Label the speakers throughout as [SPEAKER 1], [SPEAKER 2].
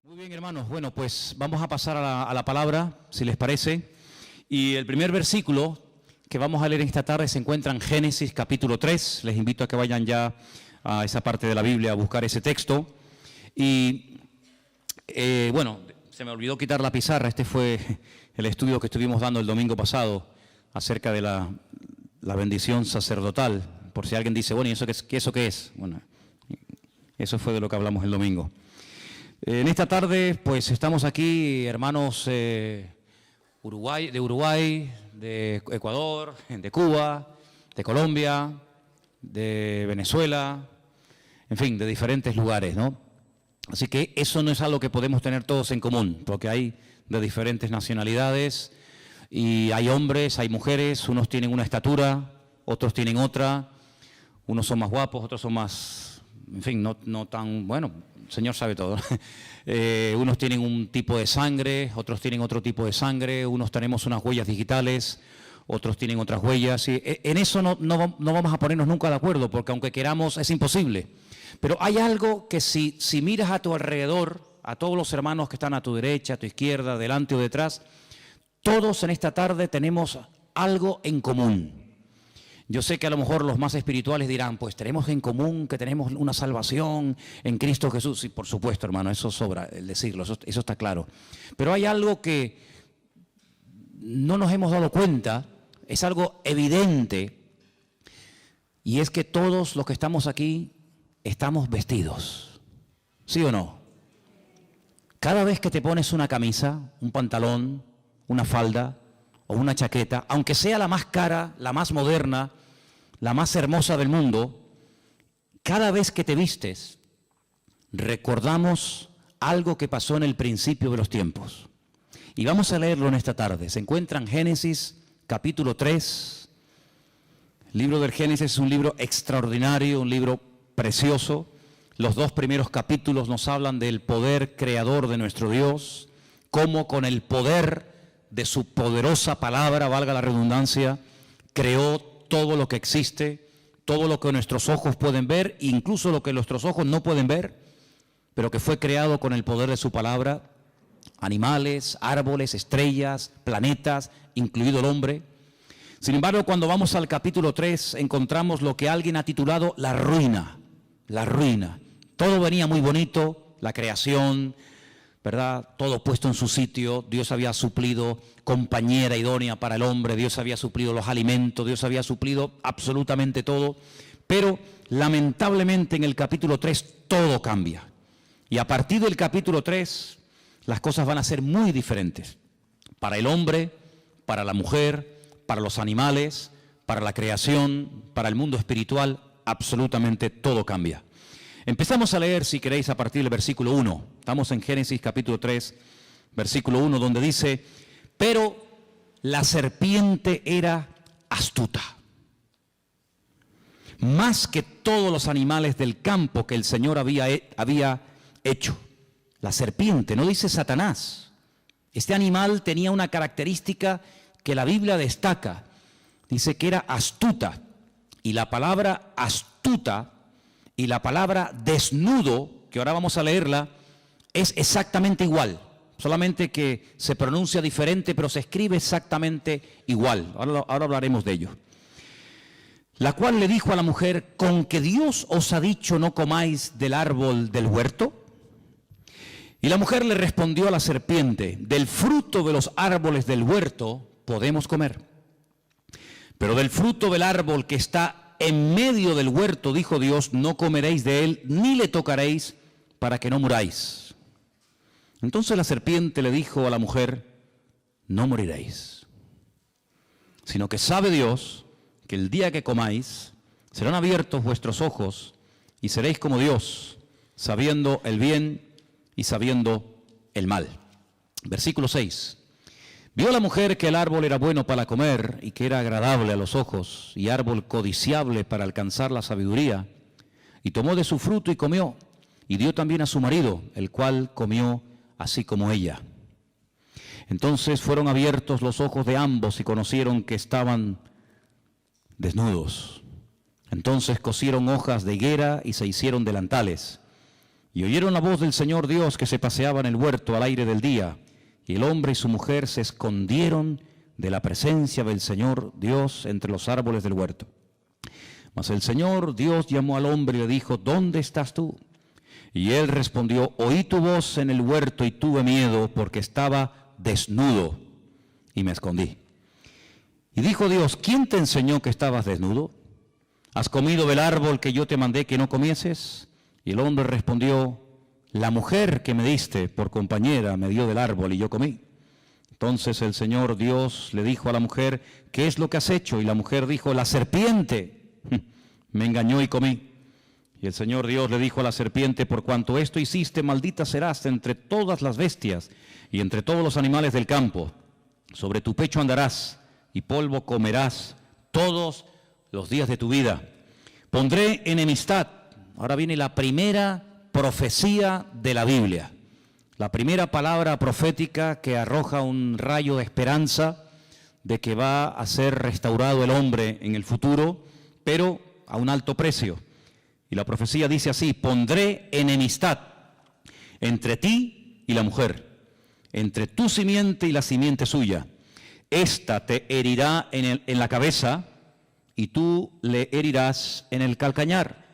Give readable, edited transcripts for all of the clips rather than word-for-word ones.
[SPEAKER 1] Muy bien, hermanos. Bueno, pues vamos a pasar a la palabra, si les parece. Y el primer versículo que vamos a leer esta tarde se encuentra en Génesis capítulo 3. Les invito a que vayan ya a esa parte de la Biblia a buscar ese texto. Y bueno, se me olvidó quitar la pizarra. Este fue el estudio que estuvimos dando el domingo pasado acerca de la bendición sacerdotal. Por si alguien dice, bueno, ¿y eso qué es? Bueno, eso fue de lo que hablamos el domingo. En esta tarde, pues estamos aquí, hermanos de Uruguay, de Ecuador, de Cuba, de Colombia, de Venezuela, en fin, de diferentes lugares, ¿no? Así que eso no es algo que podemos tener todos en común, porque hay de diferentes nacionalidades y hay hombres, hay mujeres, unos tienen una estatura, otros tienen otra, unos son más guapos, otros son más, en fin, no tan, bueno, el Señor sabe todo. Unos tienen un tipo de sangre, otros tienen otro tipo de sangre, unos tenemos unas huellas digitales, otros tienen otras huellas. Y en eso no vamos a ponernos nunca de acuerdo, porque aunque queramos es imposible. Pero hay algo que si miras a tu alrededor, a todos los hermanos que están a tu derecha, a tu izquierda, delante o detrás, todos en esta tarde tenemos algo en común. Yo sé que a lo mejor los más espirituales dirán, pues tenemos en común que tenemos una salvación en Cristo Jesús. Sí, por supuesto, hermano, eso sobra el decirlo, eso está claro. Pero hay algo que no nos hemos dado cuenta, es algo evidente, y es que todos los que estamos aquí estamos vestidos. ¿Sí o no? Cada vez que te pones una camisa, un pantalón, una falda o una chaqueta, aunque sea la más cara, la más moderna, la más hermosa del mundo, cada vez que te vistes, recordamos algo que pasó en el principio de los tiempos. Y vamos a leerlo en esta tarde. Se encuentra en Génesis capítulo 3. El libro del Génesis es un libro extraordinario, un libro precioso. Los dos primeros capítulos nos hablan del poder creador de nuestro Dios, cómo con el poder de su poderosa palabra, valga la redundancia, creó todo lo que existe, todo lo que nuestros ojos pueden ver, incluso lo que nuestros ojos no pueden ver, pero que fue creado con el poder de su palabra, animales, árboles, estrellas, planetas, incluido el hombre. Sin embargo, cuando vamos al capítulo 3, encontramos lo que alguien ha titulado la ruina, la ruina. Todo venía muy bonito, la creación, ¿verdad? Todo puesto en su sitio. Dios había suplido compañera idónea para el hombre, Dios había suplido los alimentos, Dios había suplido absolutamente todo, pero lamentablemente en el capítulo 3 todo cambia. Y a partir del capítulo 3 las cosas van a ser muy diferentes. Para el hombre, para la mujer, para los animales, para la creación, para el mundo espiritual, absolutamente todo cambia. Empezamos a leer, si queréis, a partir del versículo 1. Estamos en Génesis capítulo 3, versículo 1, donde dice, pero la serpiente era astuta, más que todos los animales del campo que el Señor había hecho. La serpiente, no dice Satanás. Este animal tenía una característica que la Biblia destaca. Dice que era astuta, y la palabra astuta y la palabra desnudo, que ahora vamos a leerla, es exactamente igual, solamente que se pronuncia diferente, pero se escribe exactamente igual. Ahora hablaremos de ello. La cual le dijo a la mujer, ¿con que Dios os ha dicho no comáis del árbol del huerto? Y la mujer le respondió a la serpiente, del fruto de los árboles del huerto podemos comer, pero del fruto del árbol que está en medio del huerto, dijo Dios, no comeréis de él, ni le tocaréis, para que no muráis. Entonces la serpiente le dijo a la mujer, no moriréis, sino que sabe Dios que el día que comáis, serán abiertos vuestros ojos, y seréis como Dios, sabiendo el bien y sabiendo el mal. Versículo 6. Vio la mujer que el árbol era bueno para comer y que era agradable a los ojos y árbol codiciable para alcanzar la sabiduría, y tomó de su fruto y comió, y dio también a su marido, el cual comió así como ella. Entonces fueron abiertos los ojos de ambos y conocieron que estaban desnudos. Entonces cosieron hojas de higuera y se hicieron delantales. Y oyeron la voz del Señor Dios que se paseaba en el huerto al aire del día. Y el hombre y su mujer se escondieron de la presencia del Señor Dios entre los árboles del huerto. Mas el Señor Dios llamó al hombre y le dijo, ¿dónde estás tú? Y él respondió, oí tu voz en el huerto y tuve miedo porque estaba desnudo y me escondí. Y dijo Dios, ¿quién te enseñó que estabas desnudo? ¿Has comido del árbol que yo te mandé que no comieses? Y el hombre respondió, la mujer que me diste por compañera me dio del árbol y yo comí. Entonces el Señor Dios le dijo a la mujer, ¿qué es lo que has hecho? Y la mujer dijo, la serpiente me engañó y comí. Y el Señor Dios le dijo a la serpiente, por cuanto esto hiciste, maldita serás entre todas las bestias y entre todos los animales del campo. Sobre tu pecho andarás y polvo comerás todos los días de tu vida. Pondré enemistad. Ahora viene la primera profecía de la Biblia. La primera palabra profética que arroja un rayo de esperanza de que va a ser restaurado el hombre en el futuro, pero a un alto precio. Y la profecía dice así, pondré enemistad entre ti y la mujer, entre tu simiente y la simiente suya. Esta te herirá en la cabeza y tú le herirás en el calcañar.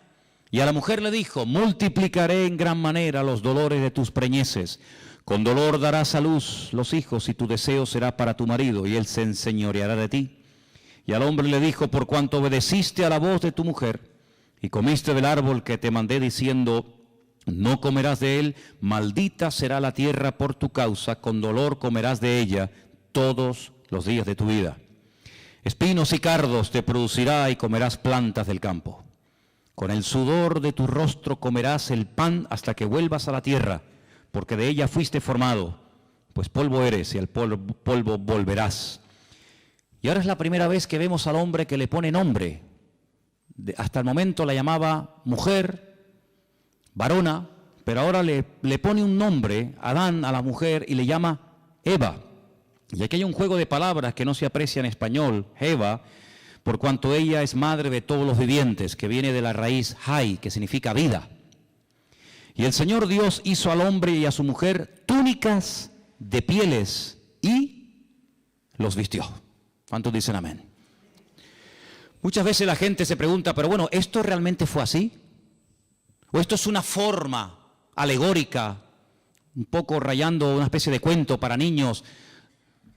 [SPEAKER 1] Y a la mujer le dijo, multiplicaré en gran manera los dolores de tus preñeces. Con dolor darás a luz los hijos y tu deseo será para tu marido y él se enseñoreará de ti. Y al hombre le dijo, por cuanto obedeciste a la voz de tu mujer y comiste del árbol que te mandé diciendo, no comerás de él, maldita será la tierra por tu causa, con dolor comerás de ella todos los días de tu vida. Espinos y cardos te producirá y comerás plantas del campo. Con el sudor de tu rostro comerás el pan hasta que vuelvas a la tierra, porque de ella fuiste formado, pues polvo eres y al polvo volverás. Y ahora es la primera vez que vemos al hombre que le pone nombre. Hasta el momento la llamaba mujer, varona, pero ahora le pone un nombre, Adán, a la mujer, y le llama Eva. Y aquí hay un juego de palabras que no se aprecia en español, Eva, por cuanto ella es madre de todos los vivientes, que viene de la raíz Hai, que significa vida. Y el Señor Dios hizo al hombre y a su mujer túnicas de pieles y los vistió. ¿Cuántos dicen amén? Muchas veces la gente se pregunta, pero bueno, ¿esto realmente fue así? ¿O esto es una forma alegórica, un poco rayando una especie de cuento para niños,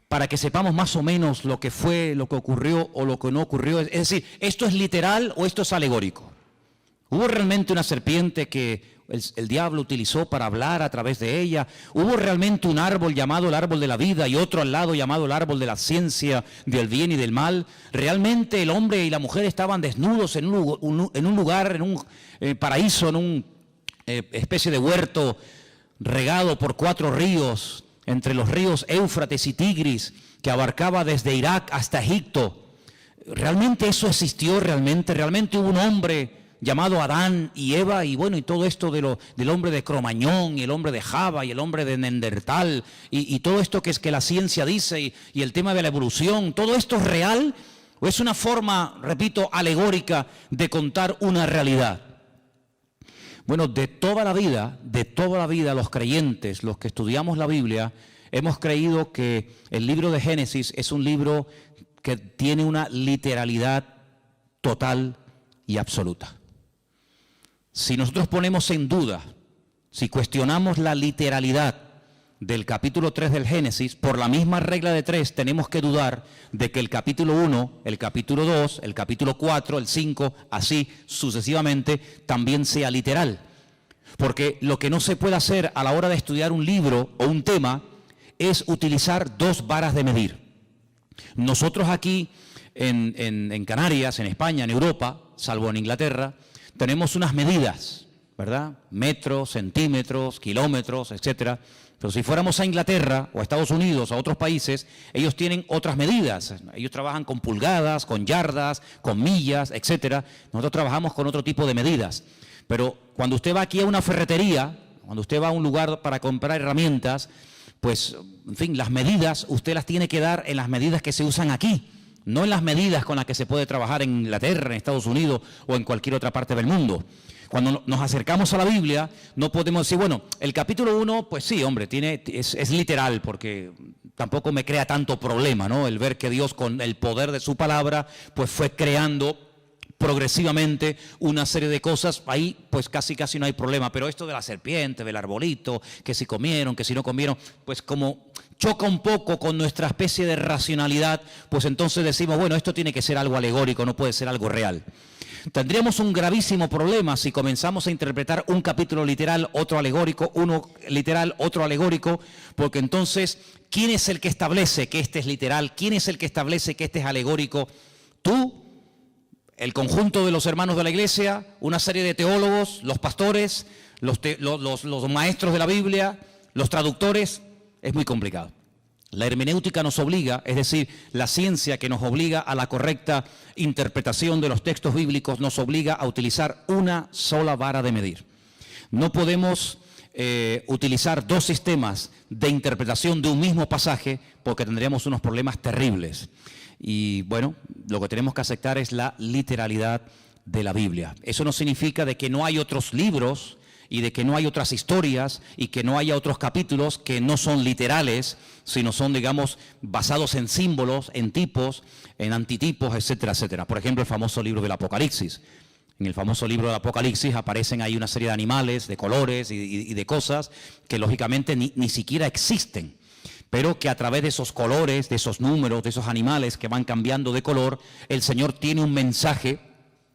[SPEAKER 1] para que sepamos más o menos lo que fue, lo que ocurrió o lo que no ocurrió? Es decir, ¿esto es literal o esto es alegórico? ¿Hubo realmente una serpiente que el diablo utilizó para hablar a través de ella? ¿Hubo realmente un árbol llamado el árbol de la vida y otro al lado llamado el árbol de la ciencia del bien y del mal? ¿Realmente el hombre y la mujer estaban desnudos en un lugar, en un paraíso, en una especie de huerto regado por 4 ríos, entre los ríos Éufrates y Tigris, que abarcaba desde Irak hasta Egipto? ¿Realmente eso existió? ¿Realmente hubo un hombre llamado Adán y Eva? Y bueno, y todo esto del hombre de Cromañón y el hombre de Java y el hombre de Neandertal y todo esto que es que la ciencia dice y el tema de la evolución, ¿todo esto es real o es una forma, repito, alegórica de contar una realidad? Bueno, de toda la vida los creyentes, los que estudiamos la Biblia, hemos creído que el libro de Génesis es un libro que tiene una literalidad total y absoluta. Si nosotros ponemos en duda, si cuestionamos la literalidad del capítulo 3 del Génesis, por la misma regla de 3 tenemos que dudar de que el capítulo 1, el capítulo 2, el capítulo 4, el 5, así sucesivamente, también sea literal. Porque lo que no se puede hacer a la hora de estudiar un libro o un tema es utilizar 2 varas de medir. Nosotros aquí en Canarias, en España, en Europa, salvo en Inglaterra, tenemos unas medidas, ¿verdad? Metros, centímetros, kilómetros, etcétera. Pero si fuéramos a Inglaterra o a Estados Unidos, a otros países, ellos tienen otras medidas. Ellos trabajan con pulgadas, con yardas, con millas, etcétera. Nosotros trabajamos con otro tipo de medidas. Pero cuando usted va aquí a una ferretería, cuando usted va a un lugar para comprar herramientas, pues, en fin, las medidas usted las tiene que dar en las medidas que se usan aquí, no en las medidas con las que se puede trabajar en Inglaterra, en Estados Unidos o en cualquier otra parte del mundo. Cuando nos acercamos a la Biblia, no podemos decir, bueno, el capítulo 1, pues sí, hombre, es literal, porque tampoco me crea tanto problema, ¿no? El ver que Dios con el poder de su palabra, pues fue creando progresivamente una serie de cosas, ahí pues casi no hay problema, pero esto de la serpiente, del arbolito, que si comieron, que si no comieron, pues como choca un poco con nuestra especie de racionalidad, pues entonces decimos, bueno, esto tiene que ser algo alegórico, no puede ser algo real. Tendríamos un gravísimo problema si comenzamos a interpretar un capítulo literal, otro alegórico, uno literal, otro alegórico, porque entonces, ¿quién es el que establece que este es literal? ¿Quién es el que establece que este es alegórico? ¿Tú? ¿El conjunto de los hermanos de la iglesia? ¿Una serie de teólogos? ¿Los pastores? ¿Los maestros de la Biblia? ¿Los traductores? Es muy complicado. La hermenéutica nos obliga, es decir, la ciencia que nos obliga a la correcta interpretación de los textos bíblicos, nos obliga a utilizar una sola vara de medir. No podemos utilizar dos sistemas de interpretación de un mismo pasaje porque tendríamos unos problemas terribles. Y bueno, lo que tenemos que aceptar es la literalidad de la Biblia. Eso no significa de que no hay otros libros y de que no hay otras historias y que no haya otros capítulos que no son literales, sino son, digamos, basados en símbolos, en tipos, en antitipos, etcétera, etcétera. Por ejemplo, el famoso libro del Apocalipsis. En el famoso libro del Apocalipsis aparecen ahí una serie de animales, de colores y de cosas que lógicamente ni siquiera existen, pero que a través de esos colores, de esos números, de esos animales que van cambiando de color, el Señor tiene un mensaje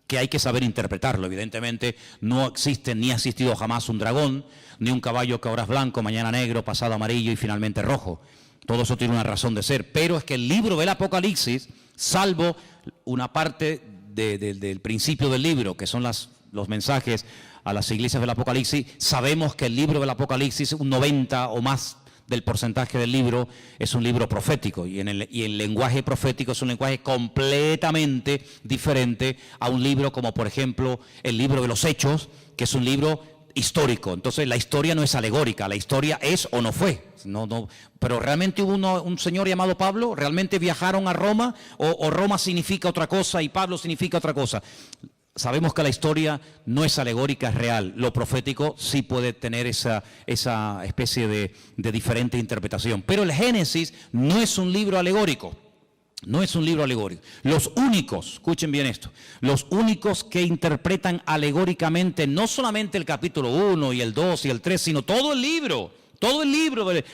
[SPEAKER 1] que hay que saber interpretarlo. Evidentemente no existe ni ha existido jamás un dragón, ni un caballo que ahora es blanco, mañana negro, pasado amarillo y finalmente rojo. Todo eso tiene una razón de ser, pero es que el libro del Apocalipsis, salvo una parte del principio del libro, que son los mensajes a las iglesias del Apocalipsis, sabemos que el libro del Apocalipsis, un 90 o más del porcentaje del libro, es un libro profético, y el lenguaje profético es un lenguaje completamente diferente a un libro como, por ejemplo, el libro de los Hechos, que es un libro histórico. Entonces la historia no es alegórica, la historia es o no fue. Pero realmente hubo un señor llamado Pablo, realmente viajaron a Roma, o Roma significa otra cosa y Pablo significa otra cosa. Sabemos que la historia no es alegórica, es real. Lo profético sí puede tener esa especie de diferente interpretación. Pero el Génesis no es un libro alegórico. No es un libro alegórico. Los únicos, escuchen bien esto, los únicos que interpretan alegóricamente no solamente el capítulo 1 y el 2 y el 3, sino todo el libro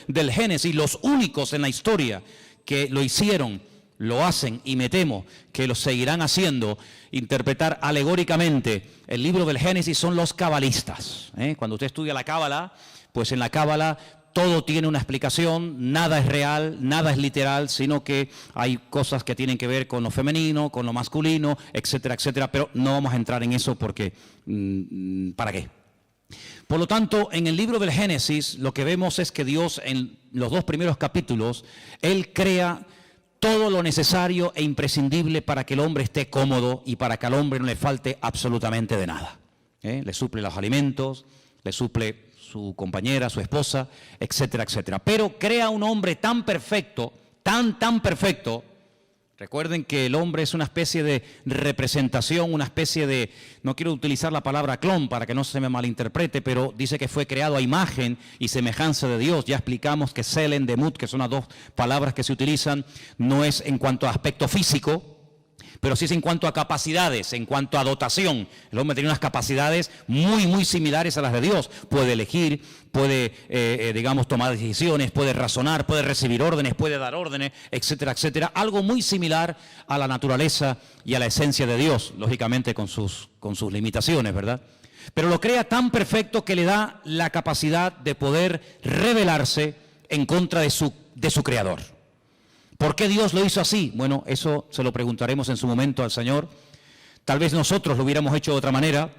[SPEAKER 1] del Génesis, los únicos en la historia que lo hicieron, lo hacen y me temo que lo seguirán haciendo, interpretar alegóricamente el libro del Génesis, son los cabalistas. Cuando usted estudia la Cábala, pues en la Cábala todo tiene una explicación, nada es real, nada es literal, sino que hay cosas que tienen que ver con lo femenino, con lo masculino, etcétera, etcétera, pero no vamos a entrar en eso porque, ¿para qué? Por lo tanto, en el libro del Génesis lo que vemos es que Dios en los 2 primeros capítulos, Él crea todo lo necesario e imprescindible para que el hombre esté cómodo y para que al hombre no le falte absolutamente de nada. Le suple los alimentos, le suple su compañera, su esposa, etcétera, etcétera. Pero crea un hombre tan perfecto, tan perfecto. Recuerden que el hombre es una especie de representación, una especie de, no quiero utilizar la palabra clon para que no se me malinterprete, pero dice que fue creado a imagen y semejanza de Dios. Ya explicamos que Selen, Demut, que son las 2 palabras que se utilizan, no es en cuanto a aspecto físico, pero sí es en cuanto a capacidades, en cuanto a dotación. El hombre tiene unas capacidades muy similares a las de Dios. Puede elegir, puede, tomar decisiones, puede razonar, puede recibir órdenes, puede dar órdenes, etcétera, etcétera. Algo muy similar a la naturaleza y a la esencia de Dios, lógicamente con sus limitaciones, ¿verdad? Pero lo crea tan perfecto que le da la capacidad de poder rebelarse en contra de su Creador. ¿Por qué Dios lo hizo así? Bueno, eso se lo preguntaremos en su momento al Señor. Tal vez nosotros lo hubiéramos hecho de otra manera,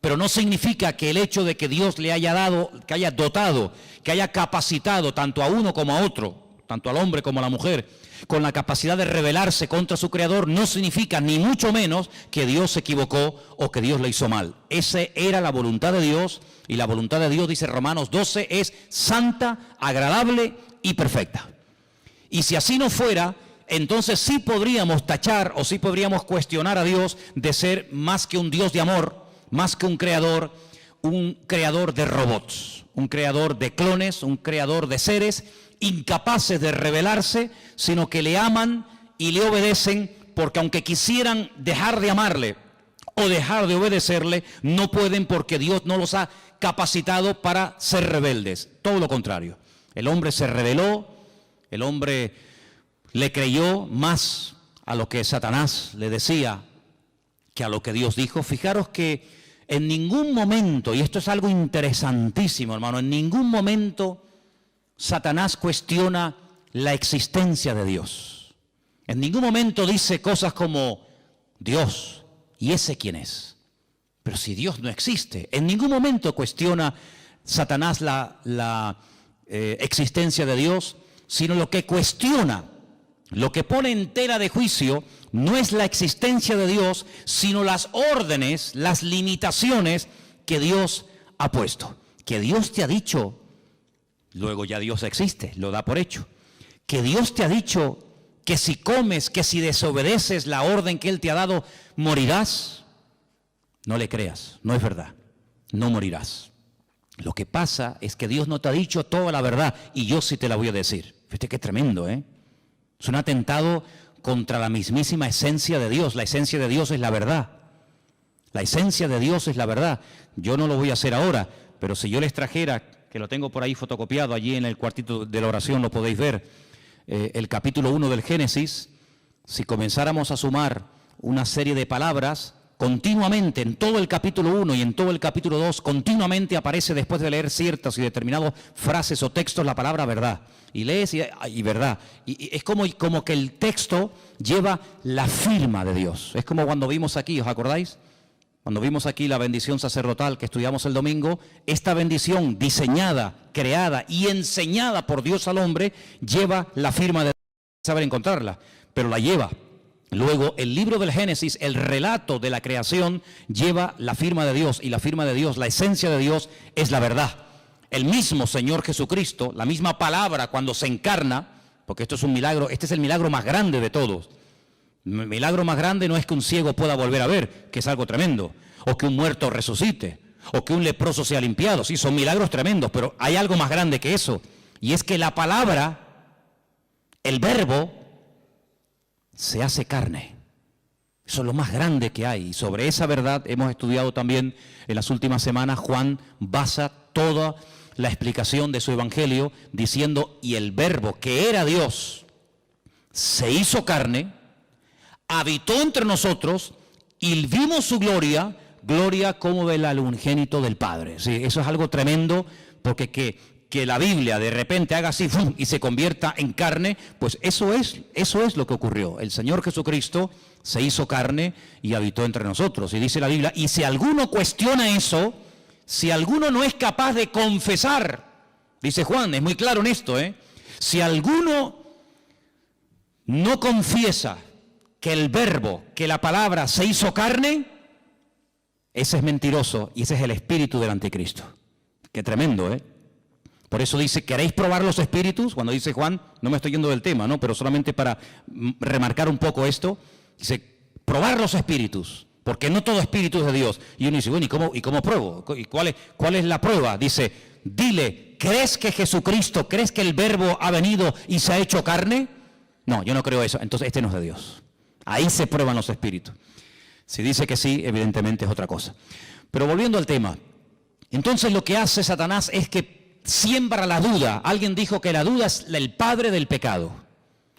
[SPEAKER 1] pero no significa que el hecho de que Dios le haya dado, que haya dotado, que haya capacitado tanto a uno como a otro, tanto al hombre como a la mujer, con la capacidad de rebelarse contra su Creador, no significa ni mucho menos que Dios se equivocó o que Dios le hizo mal. Esa era la voluntad de Dios, y la voluntad de Dios, dice Romanos 12, es santa, agradable y perfecta. Y si así no fuera, entonces sí podríamos tachar o sí podríamos cuestionar a Dios de ser más que un Dios de amor, más que un creador de robots, un creador de clones, un creador de seres incapaces de rebelarse, sino que le aman y le obedecen, porque aunque quisieran dejar de amarle o dejar de obedecerle, no pueden, porque Dios no los ha capacitado para ser rebeldes. Todo lo contrario. El hombre se rebeló, el hombre le creyó más a lo que Satanás le decía que a lo que Dios dijo. Fijaros que en ningún momento, y esto es algo interesantísimo, hermano, en ningún momento Satanás cuestiona la existencia de Dios. En ningún momento dice cosas como Dios, ¿y ese quién es? Pero si Dios no existe, en ningún momento cuestiona Satanás la existencia de Dios, sino lo que cuestiona, lo que pone en tela de juicio, no es la existencia de Dios, sino las órdenes, las limitaciones que Dios ha puesto. Que Dios te ha dicho, luego ya Dios existe, lo da por hecho. Que Dios te ha dicho que si comes, que si desobedeces la orden que Él te ha dado, morirás. No le creas, no es verdad, no morirás. Lo que pasa es que Dios no te ha dicho toda la verdad y yo sí te la voy a decir. Fíjate qué tremendo, ¿eh? Es un atentado contra la mismísima esencia de Dios. La esencia de Dios es la verdad. La esencia de Dios es la verdad. Yo no lo voy a hacer ahora, pero si yo les trajera, que lo tengo por ahí fotocopiado, allí en el cuartito de la oración lo podéis ver, el capítulo 1 del Génesis, si comenzáramos a sumar una serie de palabras, continuamente en todo el capítulo 1 y en todo el capítulo 2, continuamente aparece, después de leer ciertas y determinadas frases o textos, la palabra verdad. Y lees y verdad. Y es como que el texto lleva la firma de Dios. Es como cuando vimos aquí, ¿os acordáis? Cuando vimos aquí la bendición sacerdotal que estudiamos el domingo, esta bendición diseñada, creada y enseñada por Dios al hombre, lleva la firma de Dios. Saber encontrarla, pero la lleva. Luego, el libro del Génesis, el relato de la creación, lleva la firma de Dios, y la firma de Dios, la esencia de Dios, es la verdad. El mismo Señor Jesucristo, la misma palabra cuando se encarna, porque esto es un milagro, este es el milagro más grande de todos. El milagro más grande no es que un ciego pueda volver a ver, que es algo tremendo, o que un muerto resucite, o que un leproso sea limpiado. Sí, son milagros tremendos, pero hay algo más grande que eso, y es que la palabra, el verbo, se hace carne. Eso es lo más grande que hay. Y sobre esa verdad hemos estudiado también en las últimas semanas. Juan basa toda la explicación de su evangelio diciendo, y el verbo que era Dios se hizo carne, habitó entre nosotros y vimos su gloria, gloria como del unigénito del Padre. Sí, eso es algo tremendo, porque que la Biblia de repente haga así ¡fum!, y se convierta en carne, pues eso es lo que ocurrió. El Señor Jesucristo se hizo carne y habitó entre nosotros. Y dice la Biblia, y si alguno cuestiona eso, si alguno no es capaz de confesar, dice Juan, es muy claro en esto, si alguno no confiesa que el verbo, que la palabra se hizo carne, ese es mentiroso y ese es el espíritu del anticristo. Qué tremendo, Por eso dice, ¿queréis probar los espíritus? Cuando dice Juan, no me estoy yendo del tema, ¿no? Pero solamente para remarcar un poco esto, dice, probar los espíritus, porque no todo espíritu es de Dios. Y uno dice, bueno, ¿y cómo pruebo? ¿Y cuál es la prueba? Dice, dile, ¿crees que Jesucristo, crees que el verbo ha venido y se ha hecho carne? No, yo no creo eso. Entonces este no es de Dios. Ahí se prueban los espíritus. Si dice que sí, evidentemente es otra cosa. Pero volviendo al tema, entonces lo que hace Satanás es que siembra la duda. Alguien dijo que la duda es el padre del pecado.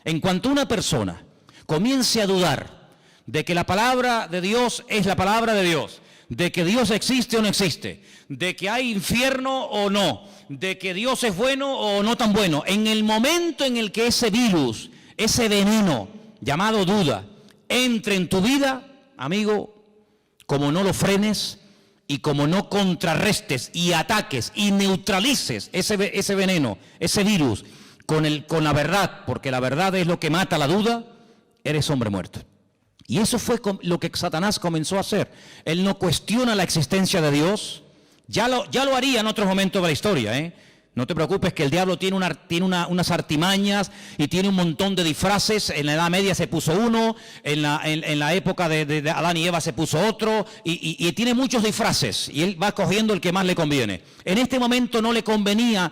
[SPEAKER 1] En cuanto una persona comience a dudar de que la palabra de Dios es la palabra de Dios, de que Dios existe o no existe, de que hay infierno o no, de que Dios es bueno o no tan bueno, en el momento en el que ese virus, ese veneno llamado duda, entre en tu vida, amigo, como no lo frenes y como no contrarrestes y ataques y neutralices ese veneno, ese virus con la verdad, porque la verdad es lo que mata la duda, eres hombre muerto. Y eso fue lo que Satanás comenzó a hacer. Él no cuestiona la existencia de Dios, ya lo haría en otros momentos de la historia, No te preocupes que el diablo tiene unas artimañas y tiene un montón de disfraces. En la Edad Media se puso uno, en la época de Adán y Eva se puso otro, y tiene muchos disfraces, y él va cogiendo el que más le conviene. En este momento no le convenía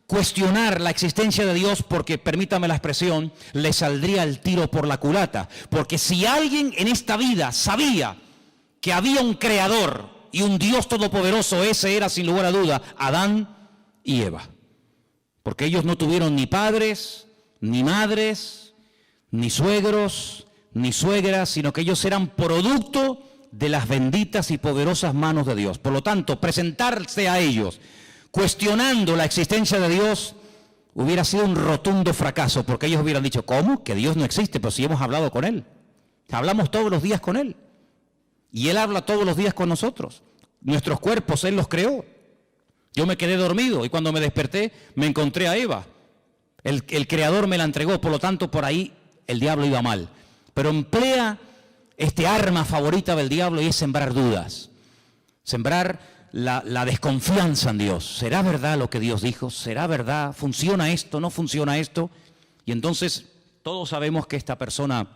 [SPEAKER 1] cuestionar la existencia de Dios porque, permítame la expresión, le saldría el tiro por la culata. Porque si alguien en esta vida sabía que había un creador y un Dios todopoderoso, ese era sin lugar a duda Adán y Eva, porque ellos no tuvieron ni padres, ni madres, ni suegros, ni suegras, sino que ellos eran producto de las benditas y poderosas manos de Dios. Por lo tanto, presentarse a ellos cuestionando la existencia de Dios hubiera sido un rotundo fracaso, porque ellos hubieran dicho, ¿cómo? Que Dios no existe, pero si hemos hablado con Él, hablamos todos los días con Él, y Él habla todos los días con nosotros. Nuestros cuerpos Él los creó. Yo me quedé dormido y cuando me desperté me encontré a Eva. El Creador me la entregó, por lo tanto por ahí el diablo iba mal. Pero emplea este arma favorita del diablo y es sembrar dudas. Sembrar la desconfianza en Dios. ¿Será verdad lo que Dios dijo? ¿Será verdad? ¿Funciona esto? ¿No funciona esto? Y entonces todos sabemos que esta persona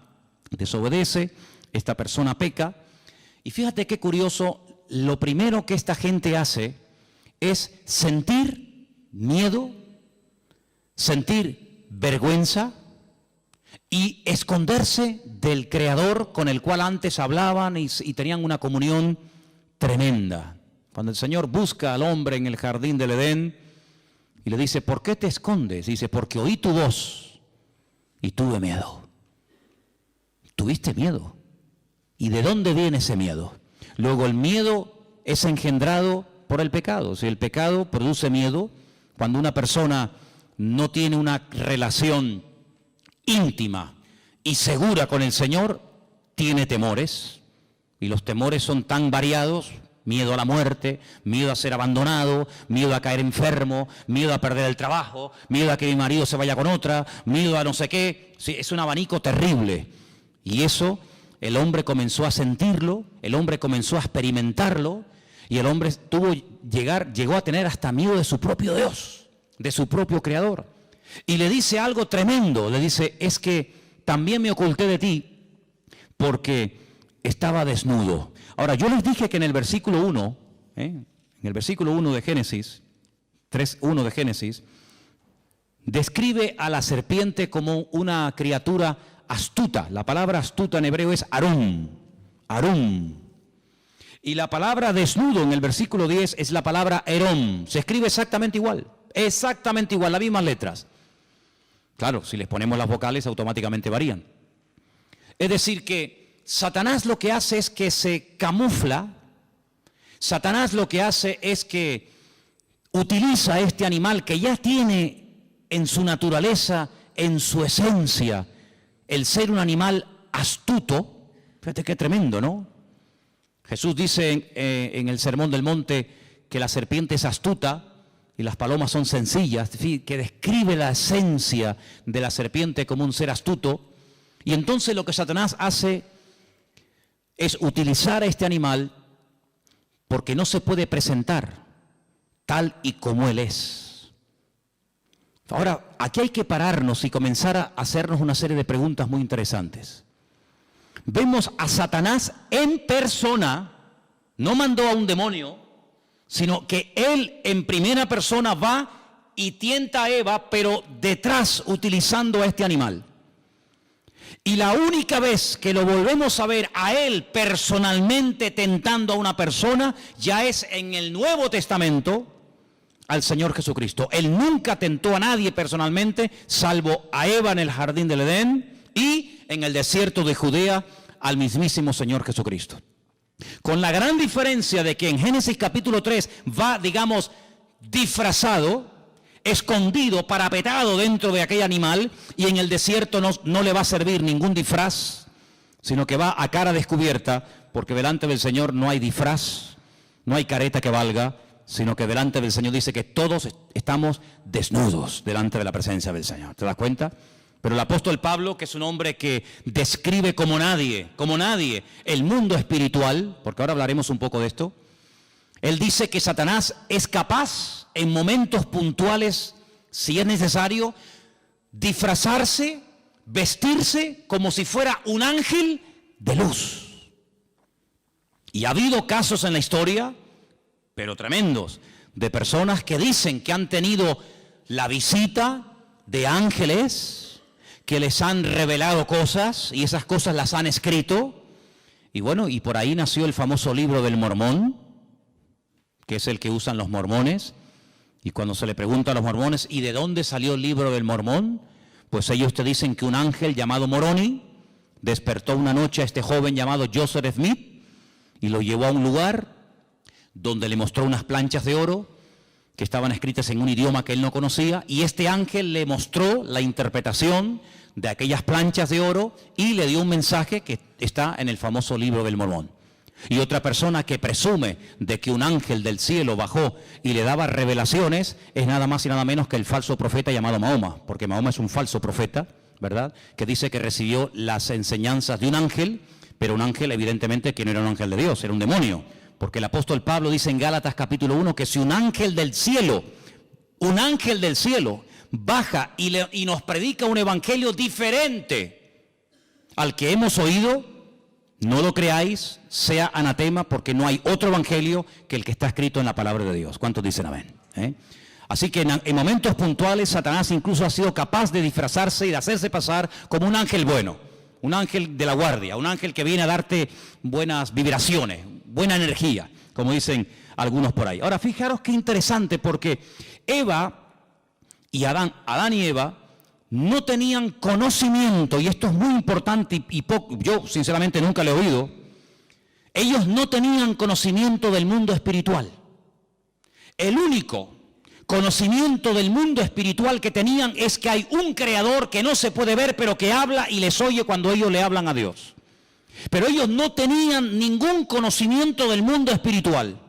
[SPEAKER 1] desobedece, esta persona peca. Y fíjate qué curioso, lo primero que esta gente hace es sentir miedo, sentir vergüenza y esconderse del Creador con el cual antes hablaban y tenían una comunión tremenda. Cuando el Señor busca al hombre en el jardín del Edén y le dice, ¿por qué te escondes? Dice, porque oí tu voz y tuve miedo. ¿Tuviste miedo? ¿Y de dónde viene ese miedo? Luego el miedo es engendrado por el pecado. Si el pecado produce miedo, cuando una persona no tiene una relación íntima y segura con el Señor, tiene temores, y los temores son tan variados: miedo a la muerte, miedo a ser abandonado, miedo a caer enfermo, miedo a perder el trabajo, miedo a que mi marido se vaya con otra, miedo a no sé qué. Sí, es un abanico terrible, y eso el hombre comenzó a sentirlo, el hombre comenzó a experimentarlo, y el hombre llegó a tener hasta miedo de su propio Dios, de su propio Creador. Y le dice algo tremendo, le dice, es que también me oculté de ti porque estaba desnudo. Ahora, yo les dije que en el versículo 1, en el versículo 1 de Génesis, 3:1 de Génesis, describe a la serpiente como una criatura astuta. La palabra astuta en hebreo es arum, arum. Y la palabra desnudo en el versículo 10 es la palabra herón. Se escribe exactamente igual, las mismas letras. Claro, si les ponemos las vocales automáticamente varían. Es decir que Satanás lo que hace es que se camufla. Satanás lo que hace es que utiliza este animal que ya tiene en su naturaleza, en su esencia, el ser un animal astuto. Fíjate qué tremendo, ¿no? Jesús dice en el Sermón del Monte que la serpiente es astuta y las palomas son sencillas, que describe la esencia de la serpiente como un ser astuto. Y entonces lo que Satanás hace es utilizar a este animal porque no se puede presentar tal y como él es. Ahora, aquí hay que pararnos y comenzar a hacernos una serie de preguntas muy interesantes. Vemos a Satanás en persona, no mandó a un demonio, sino que él en primera persona va y tienta a Eva, pero detrás utilizando a este animal. Y la única vez que lo volvemos a ver a él personalmente tentando a una persona, ya es en el Nuevo Testamento al Señor Jesucristo. Él nunca tentó a nadie personalmente, salvo a Eva en el jardín del Edén y en el desierto de Judea al mismísimo Señor Jesucristo. Con la gran diferencia de que en Génesis capítulo 3 va, digamos, disfrazado, escondido, parapetado dentro de aquel animal, y en el desierto no le va a servir ningún disfraz, sino que va a cara descubierta, porque delante del Señor no hay disfraz, no hay careta que valga, sino que delante del Señor dice que todos estamos desnudos delante de la presencia del Señor. ¿Te das cuenta? Pero el apóstol Pablo, que es un hombre que describe como nadie, el mundo espiritual, porque ahora hablaremos un poco de esto, Él dice que Satanás es capaz en momentos puntuales, si es necesario, disfrazarse, vestirse como si fuera un ángel de luz. Y ha habido casos en la historia, pero tremendos, de personas que dicen que han tenido la visita de ángeles, que les han revelado cosas y esas cosas las han escrito. Y bueno, y por ahí nació el famoso libro del Mormón, que es el que usan los mormones. Y cuando se le pregunta a los mormones, ¿y de dónde salió el libro del Mormón? Pues ellos te dicen que un ángel llamado Moroni despertó una noche a este joven llamado Joseph Smith y lo llevó a un lugar donde le mostró unas planchas de oro que estaban escritas en un idioma que él no conocía, y este ángel le mostró la interpretación de aquellas planchas de oro y le dio un mensaje que está en el famoso libro del Mormón. Y otra persona que presume de que un ángel del cielo bajó y le daba revelaciones es nada más y nada menos que el falso profeta llamado Mahoma, porque Mahoma es un falso profeta, ¿verdad?, que dice que recibió las enseñanzas de un ángel, pero un ángel evidentemente que no era un ángel de Dios, era un demonio, porque el apóstol Pablo dice en Gálatas capítulo 1 que si un ángel del cielo baja y nos predica un evangelio diferente al que hemos oído, no lo creáis, sea anatema, porque no hay otro evangelio que el que está escrito en la palabra de Dios. ¿Cuántos dicen amén? Así que en momentos puntuales Satanás incluso ha sido capaz de disfrazarse y de hacerse pasar como un ángel bueno, un ángel de la guardia, un ángel que viene a darte buenas vibraciones, buena energía, como dicen algunos por ahí. Ahora, fijaros qué interesante, porque Adán y Eva no tenían conocimiento, y esto es muy importante y yo sinceramente nunca lo he oído. Ellos no tenían conocimiento del mundo espiritual. El único conocimiento del mundo espiritual que tenían es que hay un creador que no se puede ver, pero que habla y les oye cuando ellos le hablan a Dios. Pero ellos no tenían ningún conocimiento del mundo espiritual.